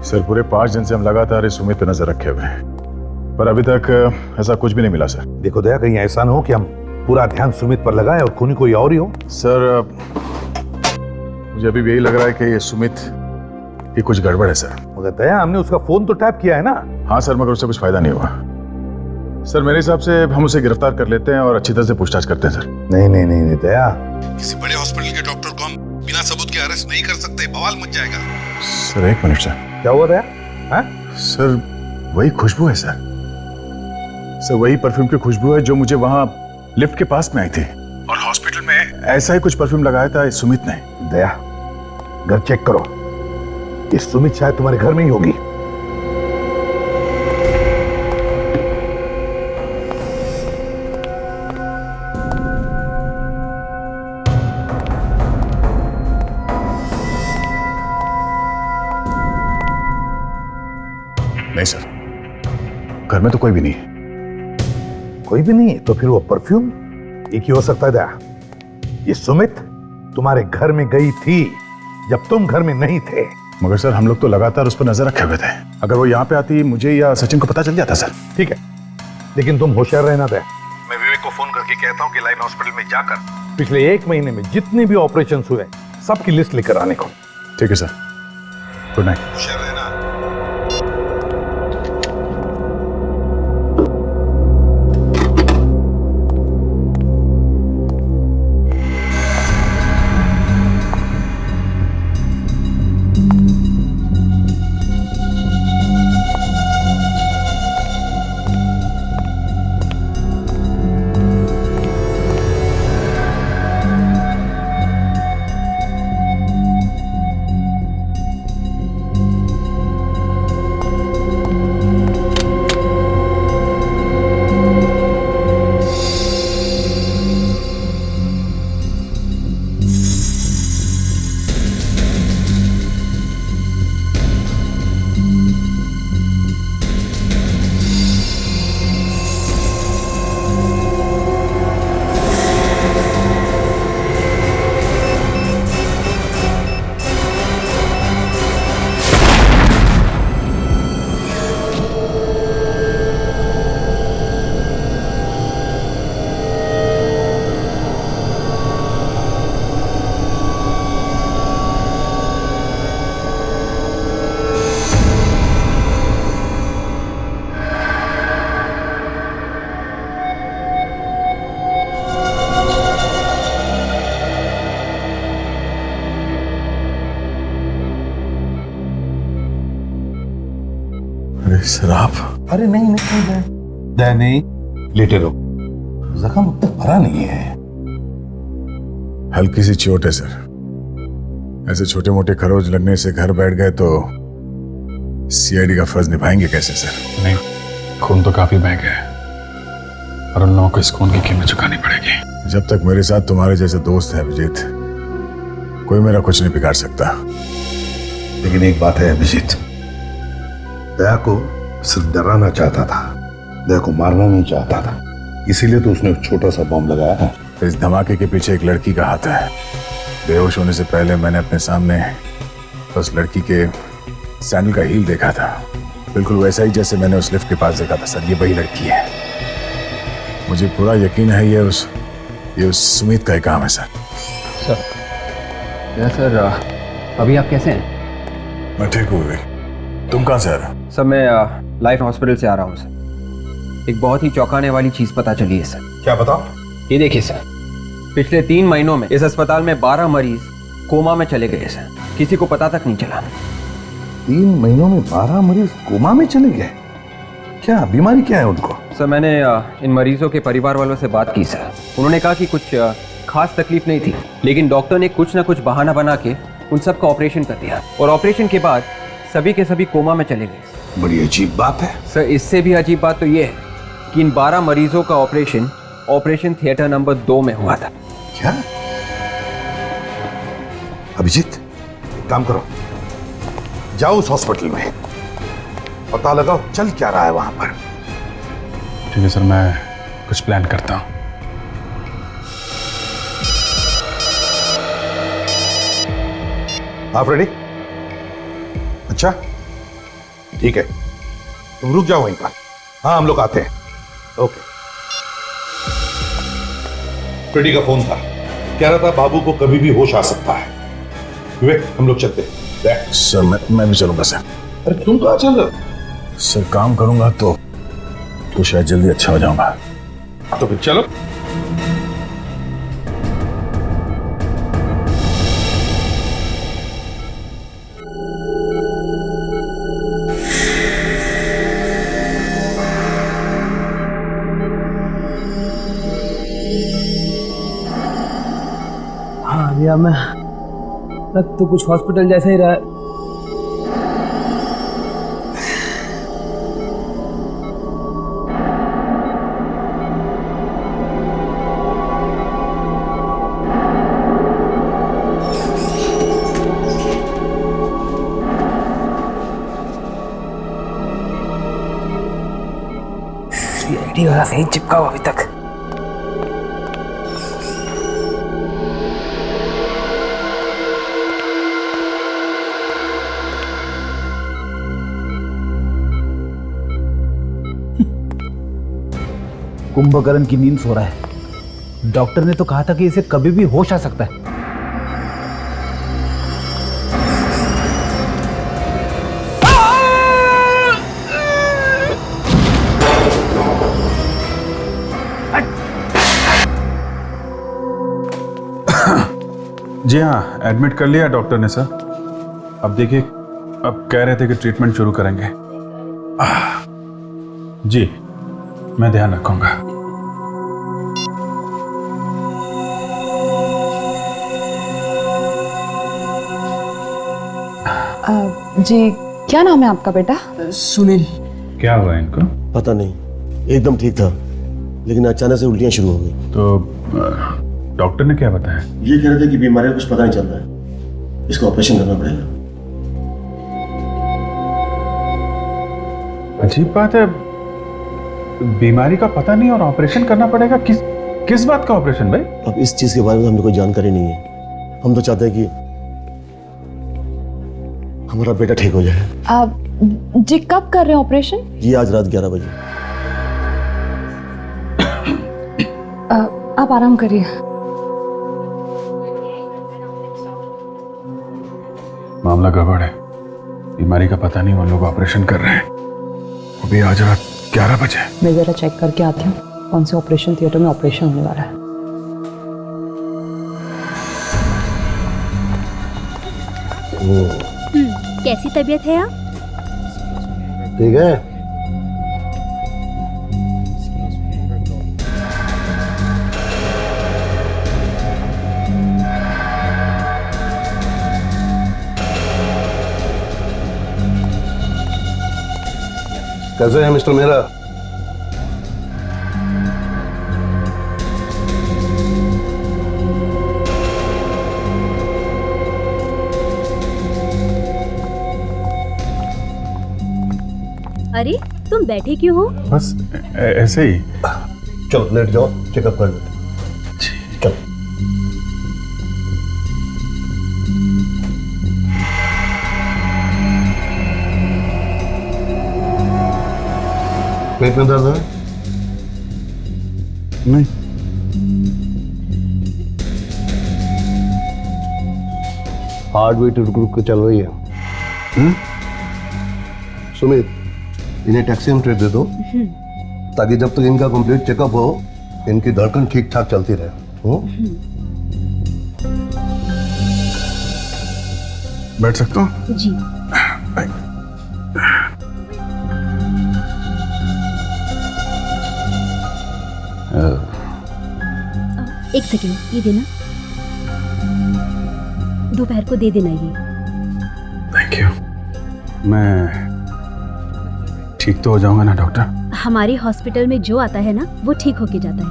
[SPEAKER 19] सर पूरे 5 दिन से हम लगातार इस सुमित पे नजर रखे हुए हैं, पर अभी तक ऐसा कुछ भी नहीं मिला सर।
[SPEAKER 6] देखो दया, कहीं ऐसा ना हो कि हम पूरा ध्यान सुमित पर लगाए और खूनी कोई और ही हो।
[SPEAKER 19] सर मुझे अभी भी यही लग रहा है कि ये सुमित की कुछ गड़बड़ है सर।
[SPEAKER 6] मगर दया, हमने उसका फोन तो टैप किया है ना।
[SPEAKER 19] हाँ सर, मगर उससे कुछ फायदा नहीं हुआ। सर मेरे हिसाब से हम उसे गिरफ्तार कर लेते हैं और अच्छी तरह से पूछताछ करते हैं सर।
[SPEAKER 6] नहीं नहीं नहीं, नहीं दया,
[SPEAKER 22] किसी बड़े हॉस्पिटल के डॉक्टर को हम बिना सबूत के अरेस्ट नहीं कर सकते, बवाल मच जाएगा।
[SPEAKER 19] Sir 1 minute sir.
[SPEAKER 6] क्या हुआ दया? हाँ?
[SPEAKER 19] सर वही खुशबू है सर। सर वही परफ्यूम की खुशबू है जो मुझे वहाँ लिफ्ट के पास में आई थी, और हॉस्पिटल में ऐसा ही कुछ परफ्यूम लगाया था इस सुमित ने।
[SPEAKER 6] दया, घर चेक करो, इस सुमित शायद तुम्हारे घर में ही होगी।
[SPEAKER 19] नहीं सर, घर में तो कोई भी नहीं है।
[SPEAKER 6] कोई भी नहीं है तो फिर वो परफ्यूम एक ही हो सकता है दया। ये सुमित तुम्हारे घर में गई थी जब तुम घर में नहीं थे।
[SPEAKER 19] मगर सर हम लोग तो लगातार उस पर नजर रखे हुए थे। अगर वो यहाँ पे आती मुझे या सचिन को पता चल जाता सर।
[SPEAKER 6] ठीक है, लेकिन तुम होशियार रहना दया। मैं विवेक को फोन करके कहता हूँ कि लाइन हॉस्पिटल में जाकर पिछले 1 महीने में जितने भी ऑपरेशन हुए सबकी लिस्ट लेकर आने को।
[SPEAKER 19] ठीक है सर, गुड नाइट।
[SPEAKER 22] होशियार रहना।
[SPEAKER 19] सर आप?
[SPEAKER 6] अरे नहीं नहीं दया नहीं, लेटे रहो, जख्म भरा नहीं है।
[SPEAKER 19] हल्की सी चोट है सर। ऐसे छोटे मोटे खरोच लगने से घर बैठ गए तो सीआईडी का फर्ज निभाएंगे कैसे सर?
[SPEAKER 7] नहीं, खून तो काफी बह गया है और उन लोगों को इस खून की कीमत चुकानी पड़ेगी।
[SPEAKER 19] जब तक मेरे साथ तुम्हारे जैसे दोस्त है अभिजीत, कोई मेरा कुछ नहीं बिगाड़ सकता।
[SPEAKER 6] लेकिन एक बात है अभिजीत, दया को सिर्फ डराना चाहता था, दया को मारना नहीं चाहता था, इसीलिए तो उसने छोटा सा बॉम्ब लगाया है।
[SPEAKER 19] इस धमाके के पीछे एक लड़की का हाथ है। बेहोश होने से पहले मैंने अपने सामने उस लड़की के सैंडल का हील देखा था, बिल्कुल वैसा ही जैसे मैंने उस लिफ्ट के पास देखा था सर। ये वही लड़की है, मुझे पूरा यकीन है ये उस सुमित का ही काम है सर।
[SPEAKER 10] सर अभी आप कैसे हैं?
[SPEAKER 19] मैं ठीक हूँ विवेक, तुम कहाँ से आ रहे हो?
[SPEAKER 10] सर मैं लाइफ हॉस्पिटल से आ रहा हूँ सर। एक बहुत ही चौंकाने वाली चीज पता चली है सर।
[SPEAKER 6] क्या बताओ?
[SPEAKER 10] ये देखिए सर, पिछले 3 महीनों में इस अस्पताल में 12 मरीज कोमा में चले गए सर, किसी को पता तक नहीं चला।
[SPEAKER 6] 3 महीनों में 12 मरीज कोमा में चले गए? क्या बीमारी क्या है उनको?
[SPEAKER 10] सर मैंने इन मरीजों के परिवार वालों से बात की सर। उन्होंने कहा कि कुछ खास तकलीफ नहीं थी, लेकिन डॉक्टर ने कुछ ना कुछ बहाना बना के उन सब का ऑपरेशन कर दिया, और ऑपरेशन के बाद सभी के सभी कोमा में चले गए।
[SPEAKER 6] बड़ी अजीब बात है
[SPEAKER 10] सर। इससे भी अजीब बात तो ये है कि इन 12 मरीजों का ऑपरेशन थिएटर नंबर 2 में हुआ था।
[SPEAKER 6] क्या? अभिजीत, काम करो, जाओ उस हॉस्पिटल में, पता लगाओ चल क्या रहा है वहां पर।
[SPEAKER 7] ठीक है सर, मैं कुछ प्लान करता हूँ।
[SPEAKER 6] आप रेडी? अच्छा ठीक है, तुम रुक जाओ वहीं पर। हाँ, हम लोग आते हैं। ओके। फ्रेडी का फोन था, कह रहा था बाबू को कभी भी होश आ सकता है। विवेक, हम लोग चलते हैं।
[SPEAKER 19] सर मैं भी चलूंगा सर।
[SPEAKER 6] अरे तुम कहाँ चल रहे हो?
[SPEAKER 19] सर काम करूंगा तो शायद जल्दी अच्छा हो जाऊंगा।
[SPEAKER 6] तो फिर चलो।
[SPEAKER 17] हाँ भैया, मैं लग तो कुछ हॉस्पिटल जैसा ही रहा है। सीआईडी वाला सही चिपका हुआ अभी तक।
[SPEAKER 1] कुंभकर्ण की नींद सो रहा है। डॉक्टर ने तो कहा था कि इसे कभी भी होश आ सकता है।
[SPEAKER 7] जी हाँ, एडमिट कर लिया डॉक्टर ने सर। अब देखिए, अब कह रहे थे कि ट्रीटमेंट शुरू करेंगे। जी, मैं ध्यान रखूंगा।
[SPEAKER 20] जी, क्या नाम है आपका बेटा?
[SPEAKER 17] सुनील।
[SPEAKER 7] क्या हुआ इनको?
[SPEAKER 12] पता नहीं, एकदम ठीक था लेकिन अचानक से उल्टियां शुरू हो गई।
[SPEAKER 7] तो डॉक्टर ने क्या बताया?
[SPEAKER 12] ये कह रहे थे कि बीमारी का कुछ पता नहीं चल रहा है, इसको ऑपरेशन करना पड़ेगा।
[SPEAKER 7] अजीब बात है, बीमारी का पता नहीं और ऑपरेशन करना पड़ेगा। किस बात का ऑपरेशन भाई?
[SPEAKER 12] अब इस चीज के बारे में हमें कोई जानकारी नहीं है। हम तो चाहते हैं कि हमारा बेटा ठीक हो जाए।
[SPEAKER 20] आप जी कब कर रहे हैं ऑपरेशन?
[SPEAKER 12] जी आज रात 11 बजे।
[SPEAKER 20] आप आराम करिए।
[SPEAKER 7] मामला गड़बड़ है, बीमारी का पता नहीं, वो लोग ऑपरेशन कर रहे हैं। अभी आज रात 11 बजे।
[SPEAKER 18] मैं जरा चेक करके आती हूँ कौन से ऑपरेशन थिएटर में ऑपरेशन होने वाला है।
[SPEAKER 14] कैसी तबीयत है आप?
[SPEAKER 12] ठीक है। कैसे हैं मिस्टर मेहरा?
[SPEAKER 14] अरे तुम बैठे क्यों हो?
[SPEAKER 7] बस ऐसे ही।
[SPEAKER 12] चलो लेट जाओ, चेकअप कर लेते। चलो। पेट में दर्द है?
[SPEAKER 7] नहीं।
[SPEAKER 12] हार्ट बीट रुक रुक के चल रही है। सुमित, इन्हें टैक्सीम ट्रीट दे दो ताकि जब तक इनका कंप्लीट चेकअप हो इनकी धड़कन ठीक ठाक चलती रहे।
[SPEAKER 7] बैठ सकता हूँ?
[SPEAKER 14] जी। एक सेकेंड, ये देना, दोपहर को दे देना ये।
[SPEAKER 7] Thank you. मैं ठीक तो हो जाऊंगा ना डॉक्टर?
[SPEAKER 14] हमारे हॉस्पिटल में जो आता है ना वो ठीक होके जाता है।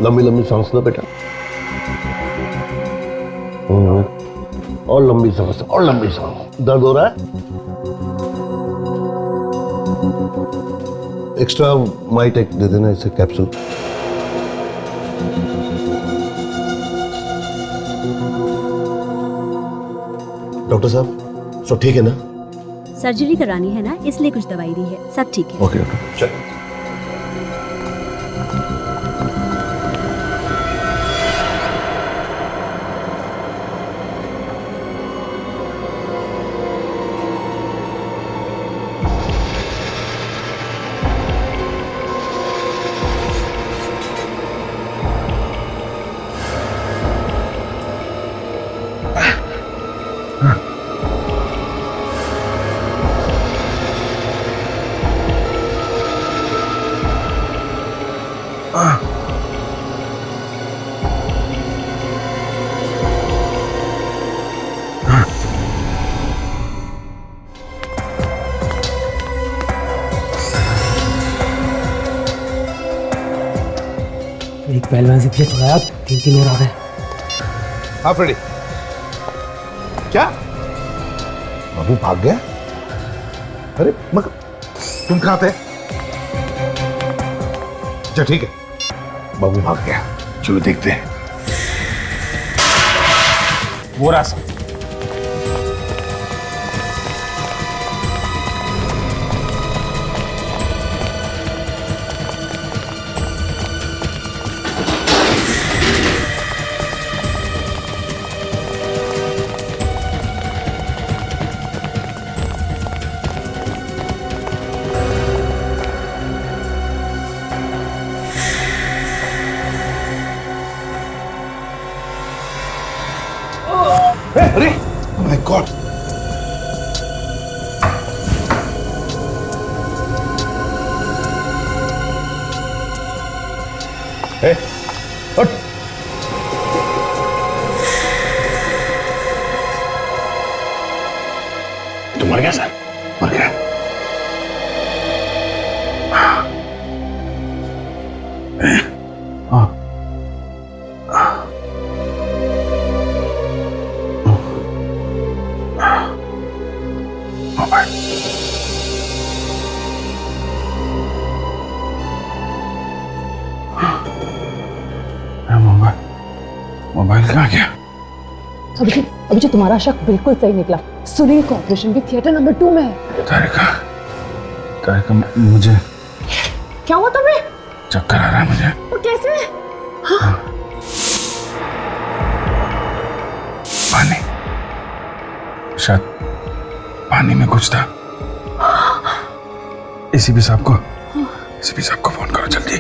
[SPEAKER 12] लंबी लंबी सांस लो बेटा। और लंबी सांस, और लंबी सांस। दर्द हो रहा है? एक्स्ट्रा माइटेक दे देना इसे कैप्सूल। डॉक्टर साहब सब ठीक है ना?
[SPEAKER 14] सर्जरी करानी है ना, इसलिए कुछ दवाई दी है, सब ठीक है।
[SPEAKER 12] ओके डॉक्टर चल।
[SPEAKER 9] एक पहलवान से पीछे छुड़ाया, 3 और आ गए।
[SPEAKER 6] हाँ फ्रेडी, क्या बाबू भाग गया? अरे मगर तुम कहाँ थे? अच्छा ठीक है, बाबू भाग गया, चलो देखते हैं।
[SPEAKER 7] वो रास्ता
[SPEAKER 6] अरे ओह माय गॉड, उठ।
[SPEAKER 12] तू मर गया सर?
[SPEAKER 6] मर गया।
[SPEAKER 19] मोबाइल कहाँ गया?
[SPEAKER 18] अभी जो तुम्हारा शक बिल्कुल सही निकला। सुनील को ऑपरेशन की थिएटर नंबर 2 में है।
[SPEAKER 19] तारिका मुझे
[SPEAKER 18] क्या हुआ तुम्हें?
[SPEAKER 19] चक्कर आ रहा है मुझे।
[SPEAKER 18] और कैसे?
[SPEAKER 19] हाँ। पानी, शायद पानी में कुछ था। एसीपी साहब को फोन करो जल्दी।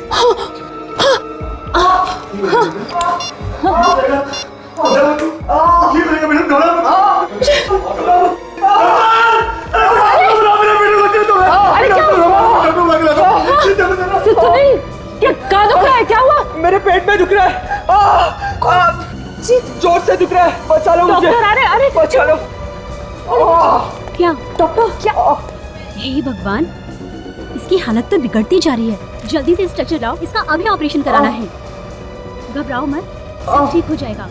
[SPEAKER 18] क्या दुख रहा है? क्या हुआ?
[SPEAKER 17] मेरे पेट में दुख रहा है, जोर से दुख रहा है, बचा लो मुझे।
[SPEAKER 18] डॉक्टर आ रहे, अरे
[SPEAKER 17] बचा लो।
[SPEAKER 14] क्या
[SPEAKER 18] डॉक्टर? क्या?
[SPEAKER 14] हे भगवान, इसकी हालत तो बिगड़ती जा रही है। जल्दी से स्ट्रक्चर लाओ, इसका अभी ऑपरेशन कराना है। घबराओ मत, सब ठीक हो जाएगा।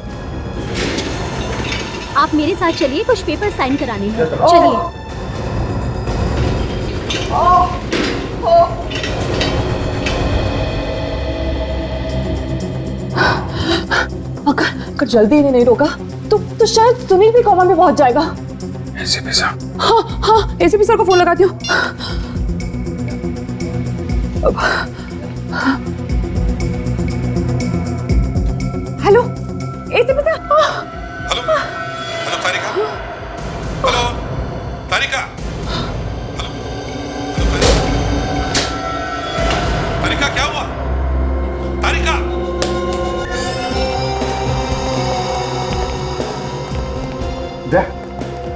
[SPEAKER 14] आप मेरे साथ चलिए, कुछ पेपर साइन कराने हैं। चलिए।
[SPEAKER 18] अगर जल्दी इन्हें नहीं रोका तो शायद सुनील भी कोमा में पहुंच जाएगा।
[SPEAKER 19] एसीपी साहब।
[SPEAKER 18] हाँ, एसीपी सर को फोन लगाती हूँ। Hello ACP sir.
[SPEAKER 22] हेलो तारिका, हेलो तारिका, तारिका क्या हुआ? तारिका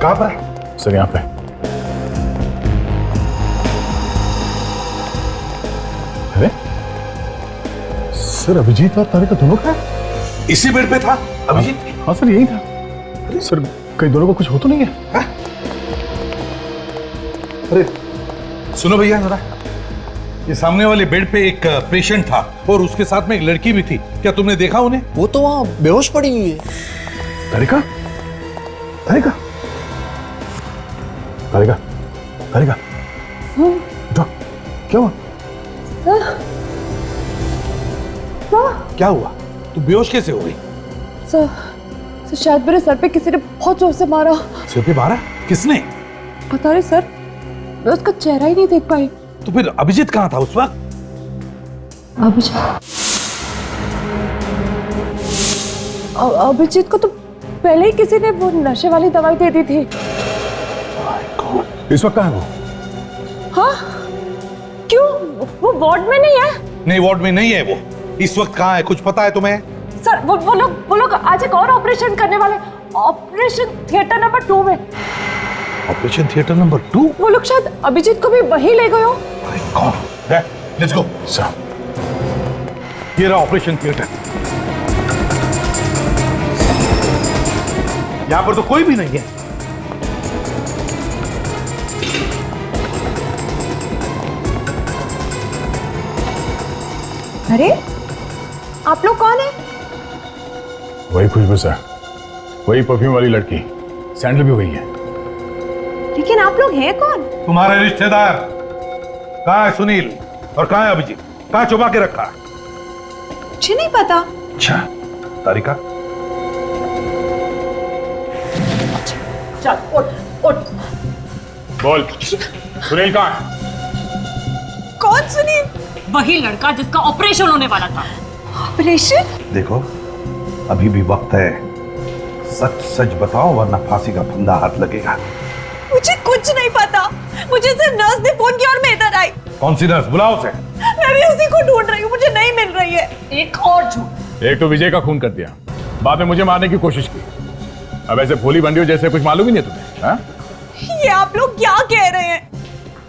[SPEAKER 19] कहाँ पर है? सर यहाँ पे। अरे सर, अभिजीत और तारिका दोनों का
[SPEAKER 6] इसी बेड पे था अभिजीत?
[SPEAKER 19] हाँ सर, यही था। सर कहीं दोनों को कुछ हो तो नहीं है?
[SPEAKER 6] अरे सुनो भैया जरा, ये सामने वाले बेड पे एक पेशेंट था और उसके साथ में एक लड़की भी थी, क्या तुमने देखा उन्हें?
[SPEAKER 15] वो तो वहां बेहोश पड़ी हुई है।
[SPEAKER 19] तारिका, तारिका, तारिका, तारिका, उठो, क्या हुआ?
[SPEAKER 6] क्या हुआ? तू बेहोश कैसे हो गई?
[SPEAKER 18] सर शायद मेरे सर पे किसी ने बहुत जोर से मारा।
[SPEAKER 19] सिर पे मारा? किसने?
[SPEAKER 18] पता नहीं सर, मैं उसका चेहरा ही नहीं देख पाई।
[SPEAKER 19] तो फिर अभिजीत कहाँ था उस वक्त?
[SPEAKER 18] अभिजीत को तो पहले ही किसी ने वो नशे वाली दवाई दे दी थी।
[SPEAKER 19] इस वक्त कहाँ है वो?
[SPEAKER 18] हाँ? क्यों? वो वार्ड में नहीं है?
[SPEAKER 19] नहीं, वार्ड में नहीं है वो। इस वक्त कहाँ है, कुछ पता है तुम्हें?
[SPEAKER 18] सर वो लोग आज एक और ऑपरेशन करने वाले, ऑपरेशन थिएटर नंबर 2 में।
[SPEAKER 19] Operation theatre number 2?
[SPEAKER 18] वो लोग शायद अभिजीत को भी वहीं ले गए हो।
[SPEAKER 19] Let's go sir. ये रहा ऑपरेशन थिएटर। यहां पर तो कोई भी नहीं है।
[SPEAKER 21] अरे आप लोग कौन है?
[SPEAKER 19] वही खुशबू सर, वही परफ्यूम वाली लड़की, सैंडल भी वही है।
[SPEAKER 21] लेकिन आप लोग हैं कौन?
[SPEAKER 19] तुम्हारे रिश्तेदार। कहाँ है सुनील और कहाँ है अभिजीत? कहाँ छुपा के रखा?
[SPEAKER 21] मुझे नहीं पता।
[SPEAKER 19] अच्छा, तारिका
[SPEAKER 18] चल उठ।
[SPEAKER 7] बोल, सुनील कहाँ है?
[SPEAKER 21] कौन सुनील?
[SPEAKER 18] वही लड़का जिसका ऑपरेशन होने वाला था।
[SPEAKER 21] ऑपरेशन?
[SPEAKER 19] देखो, अभी भी वक्त है, सच सच बताओ वरना फांसी का फंदा हाथ लगेगा।
[SPEAKER 21] मुझे कुछ नहीं पता, मुझे सिर्फ नर्स ने फोन किया और मैं इधर आई।
[SPEAKER 19] कौन सी नर्स? बुलाओ उसे।
[SPEAKER 21] मैं भी उसी को ढूंढ रही हूँ, मुझे नहीं मिल रही है।
[SPEAKER 18] एक और झूठ।
[SPEAKER 19] एक तो विजय का खून कर दिया, बाद में मुझे मारने की कोशिश की। अब ऐसे भोली बंडियों जैसे कुछ मालूम ही नहीं तुम्हें? हाँ?
[SPEAKER 21] ये आप लोग क्या कह रहे हैं?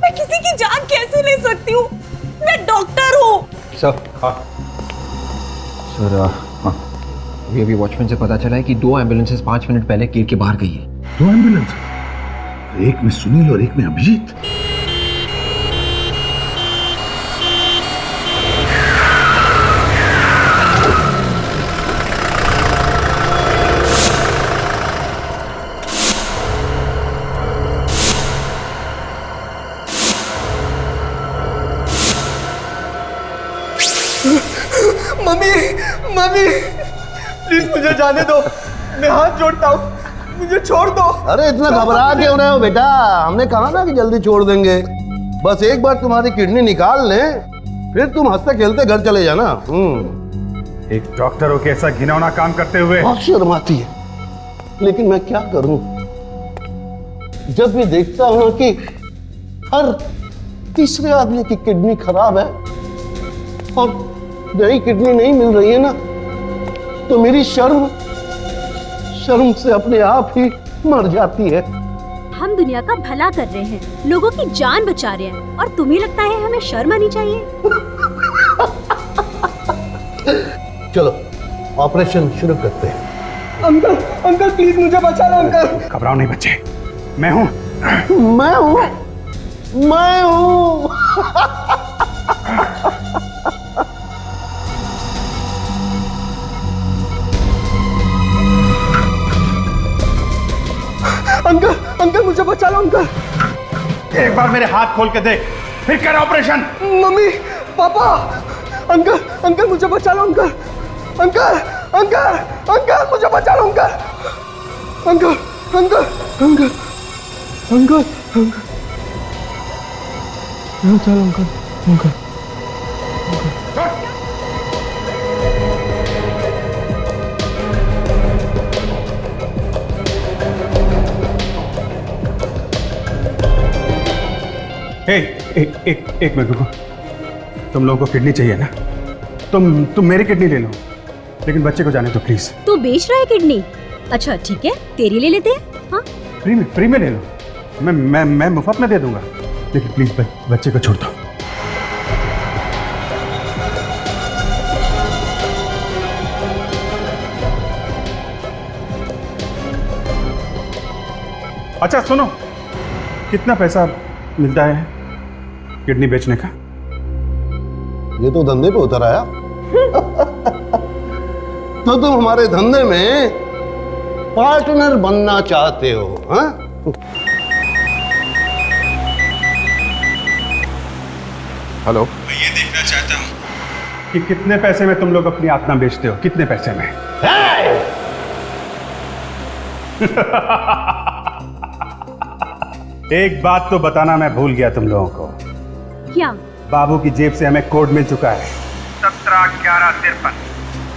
[SPEAKER 21] मैं किसी की जान कैसे ले सकती हूँ? मैं डॉक्टर हूँ।
[SPEAKER 10] सर, हाँ, अभी वॉचमैन से पता चला है कि 2 एम्बुलेंसेस 5 मिनट पहले गेट के बाहर गई है।
[SPEAKER 19] 2 एम्बुलेंस? एक में सुनील और एक में अभिजीत।
[SPEAKER 15] मम्मी प्लीज मुझे जाने दो, मैं हाथ जोड़ता हूँ, मुझे छोड़ दो।
[SPEAKER 12] अरे इतना घबरा क्यों रहे हो बेटा? हमने कहा ना कि जल्दी छोड़ देंगे। बस एक बार तुम्हारी किडनी निकाल लें, फिर तुम हंसते खेलते घर चले जाना।
[SPEAKER 7] एक डॉक्टर हो के ऐसा घिनौना काम करते हुए
[SPEAKER 12] बहुत शर्म आती है, लेकिन मैं क्या करूं? जब भी देखता हूं कि हर तीसरे आदमी की किडनी खराब है और नई किडनी नहीं मिल रही है ना, तो मेरी शर्म से अपने आप ही मर जाती है।
[SPEAKER 14] हम दुनिया का भला कर रहे हैं, लोगों की जान बचा रहे हैं, और तुम्हें लगता है हमें शर्म आनी चाहिए?
[SPEAKER 12] चलो ऑपरेशन शुरू करते हैं।
[SPEAKER 15] अंकल प्लीज मुझे बचा लो अंकल।
[SPEAKER 7] घबराओ नहीं बच्चे, मैं हूं।
[SPEAKER 15] अंकल मुझे बचा लो अंकल।
[SPEAKER 7] एक बार मेरे हाथ खोल के देख, फिर कर ऑपरेशन।
[SPEAKER 15] मम्मी, पापा, अंकल मुझे बचा लो अंकल। अंकल मुझे बचा लो अंकल। अंकल बचा लो अंकल।
[SPEAKER 7] एक मिनट रुको। तुम लोगों को किडनी चाहिए ना? तुम मेरी किडनी ले लो, लेकिन बच्चे को जाने दो प्लीज।
[SPEAKER 14] तू बेच रहा है किडनी? अच्छा ठीक है, तेरी ले लेते हैं। हाँ?
[SPEAKER 7] फ्री में ले लो, मैं मुफ्त में दे दूंगा, लेकिन प्लीज बच्चे को छोड़ दो। अच्छा सुनो, कितना पैसा मिलता है किडनी बेचने का?
[SPEAKER 12] ये तो धंधे पे उतर आया। तो तुम हमारे धंधे में पार्टनर बनना चाहते हो? हाँ?
[SPEAKER 19] हेलो,
[SPEAKER 7] मैं ये देखना चाहता हूं कि कितने पैसे में तुम लोग अपनी आत्मा बेचते हो, कितने पैसे में? एक बात तो बताना मैं भूल गया तुम लोगों को।
[SPEAKER 14] क्या?
[SPEAKER 7] बाबू की जेब से हमें कोड मिल चुका है 17/11/53।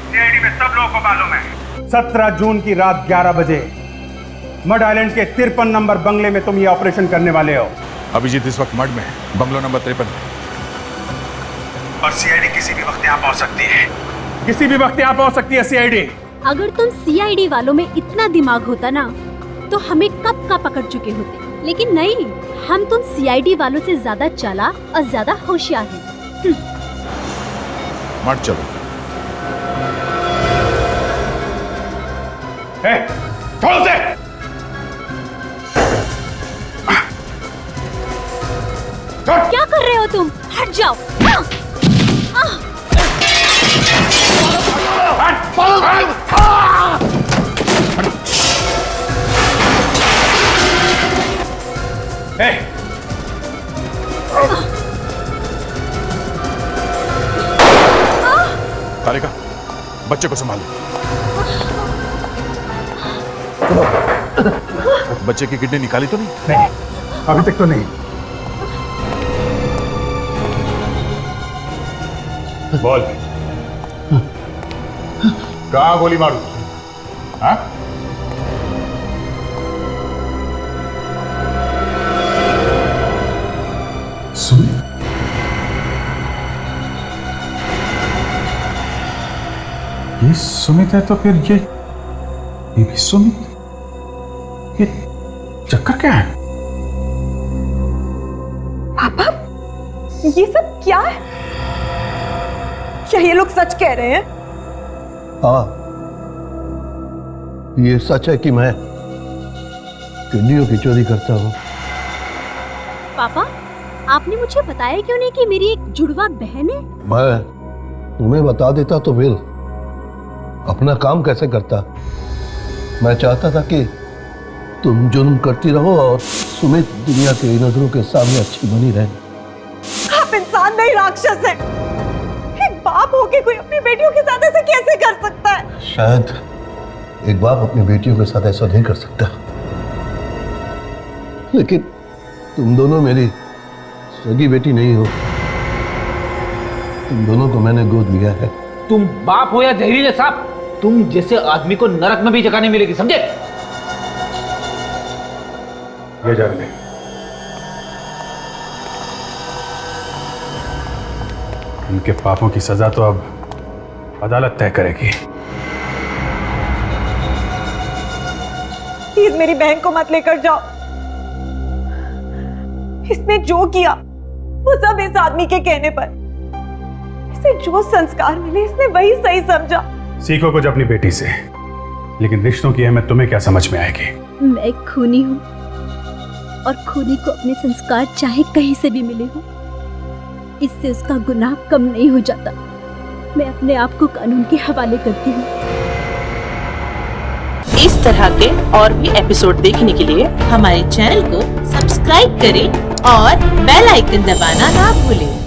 [SPEAKER 7] सीआईडी में सब लोगों को मालूम है 17 जून की रात 11 बजे मड आइलैंड के 53 नंबर बंगले में तुम ये ऑपरेशन करने वाले हो।
[SPEAKER 19] अभिजीत इस वक्त मड में है, बंगलो नंबर 53 में।
[SPEAKER 7] और सीआईडी किसी भी वक्त यहाँ पहुंच सकती है, किसी भी वक्त यहाँ पहुंच सकती है सीआईडी।
[SPEAKER 14] अगर तुम सीआईडी वालों में इतना दिमाग होता ना तो हमें कब का पकड़ चुके होते, लेकिन नहीं, हम तुम सीआईडी वालों से ज्यादा चालाक और ज्यादा होशियार हैं।
[SPEAKER 19] मड चलो।
[SPEAKER 7] छोड़ो उसे।
[SPEAKER 14] क्या कर रहे हो तुम? हट जाओ।
[SPEAKER 19] तारिका, बच्चे को संभालो। बच्चे की किडनी निकाली तो नहीं?
[SPEAKER 7] नहीं, अभी तक तो नहीं। बोल, कहाँ गोली मारू? हाँ? सुमित, ये सुमित है तो फिर ये भी सुमित? ये चक्कर क्या है?
[SPEAKER 21] पापा, ये सब क्या है? क्या ये लोग सच कह रहे हैं?
[SPEAKER 12] हाँ, ये सच है कि मैं किडनियों की चोरी करता हूँ।
[SPEAKER 14] पापा, आपने मुझे बताया क्यों नहीं कि मेरी एक जुड़वा बहन है?
[SPEAKER 12] मैं तुम्हें बता देता तो फिर अपना काम कैसे करता। मैं चाहता था कि तुम जुर्म करती रहो और सुमित दुनिया की नजरों के सामने अच्छी बनी रहे।
[SPEAKER 21] आप इंसान नहीं, राक्षस हैं। एक बाप होके कोई अपनी बेटियों के साथ ऐसे कैसे कर सकता है?
[SPEAKER 12] शायद एक बाप अपनी बेटियों के साथ ऐसा नहीं कर सकता, लेकिन तुम दोनों मेरी सगी बेटी नहीं हो। तुम दोनों को मैंने गोद लिया है।
[SPEAKER 16] तुम बाप हो या जहरीले सांप, तुम जैसे आदमी को नरक में भी जगह नहीं मिलेगी, समझे?
[SPEAKER 7] ये जा रहे। इनके पापों की सजा तो अब अदालत तय करेगी।
[SPEAKER 21] प्लीज मेरी बहन को मत लेकर जाओ। इसने जो किया वो सब इस आदमी के कहने पर। इसे जो संस्कार मिले इसने वही सही समझा।
[SPEAKER 7] सीखो कुछ अपनी बेटी से, लेकिन रिश्तों की अहमियत तुम्हें क्या समझ में आएगी?
[SPEAKER 14] मैं खूनी हूँ और खूनी को अपने संस्कार चाहे कहीं से भी मिले हो, इससे उसका गुनाह कम नहीं हो जाता। मैं अपने आप को कानून के हवाले करती हूँ।
[SPEAKER 4] इस तरह के और भी एपिसोड देखने के लिए हमारे चैनल को सब्सक्राइब करें और बेल आइकन दबाना ना भूलें।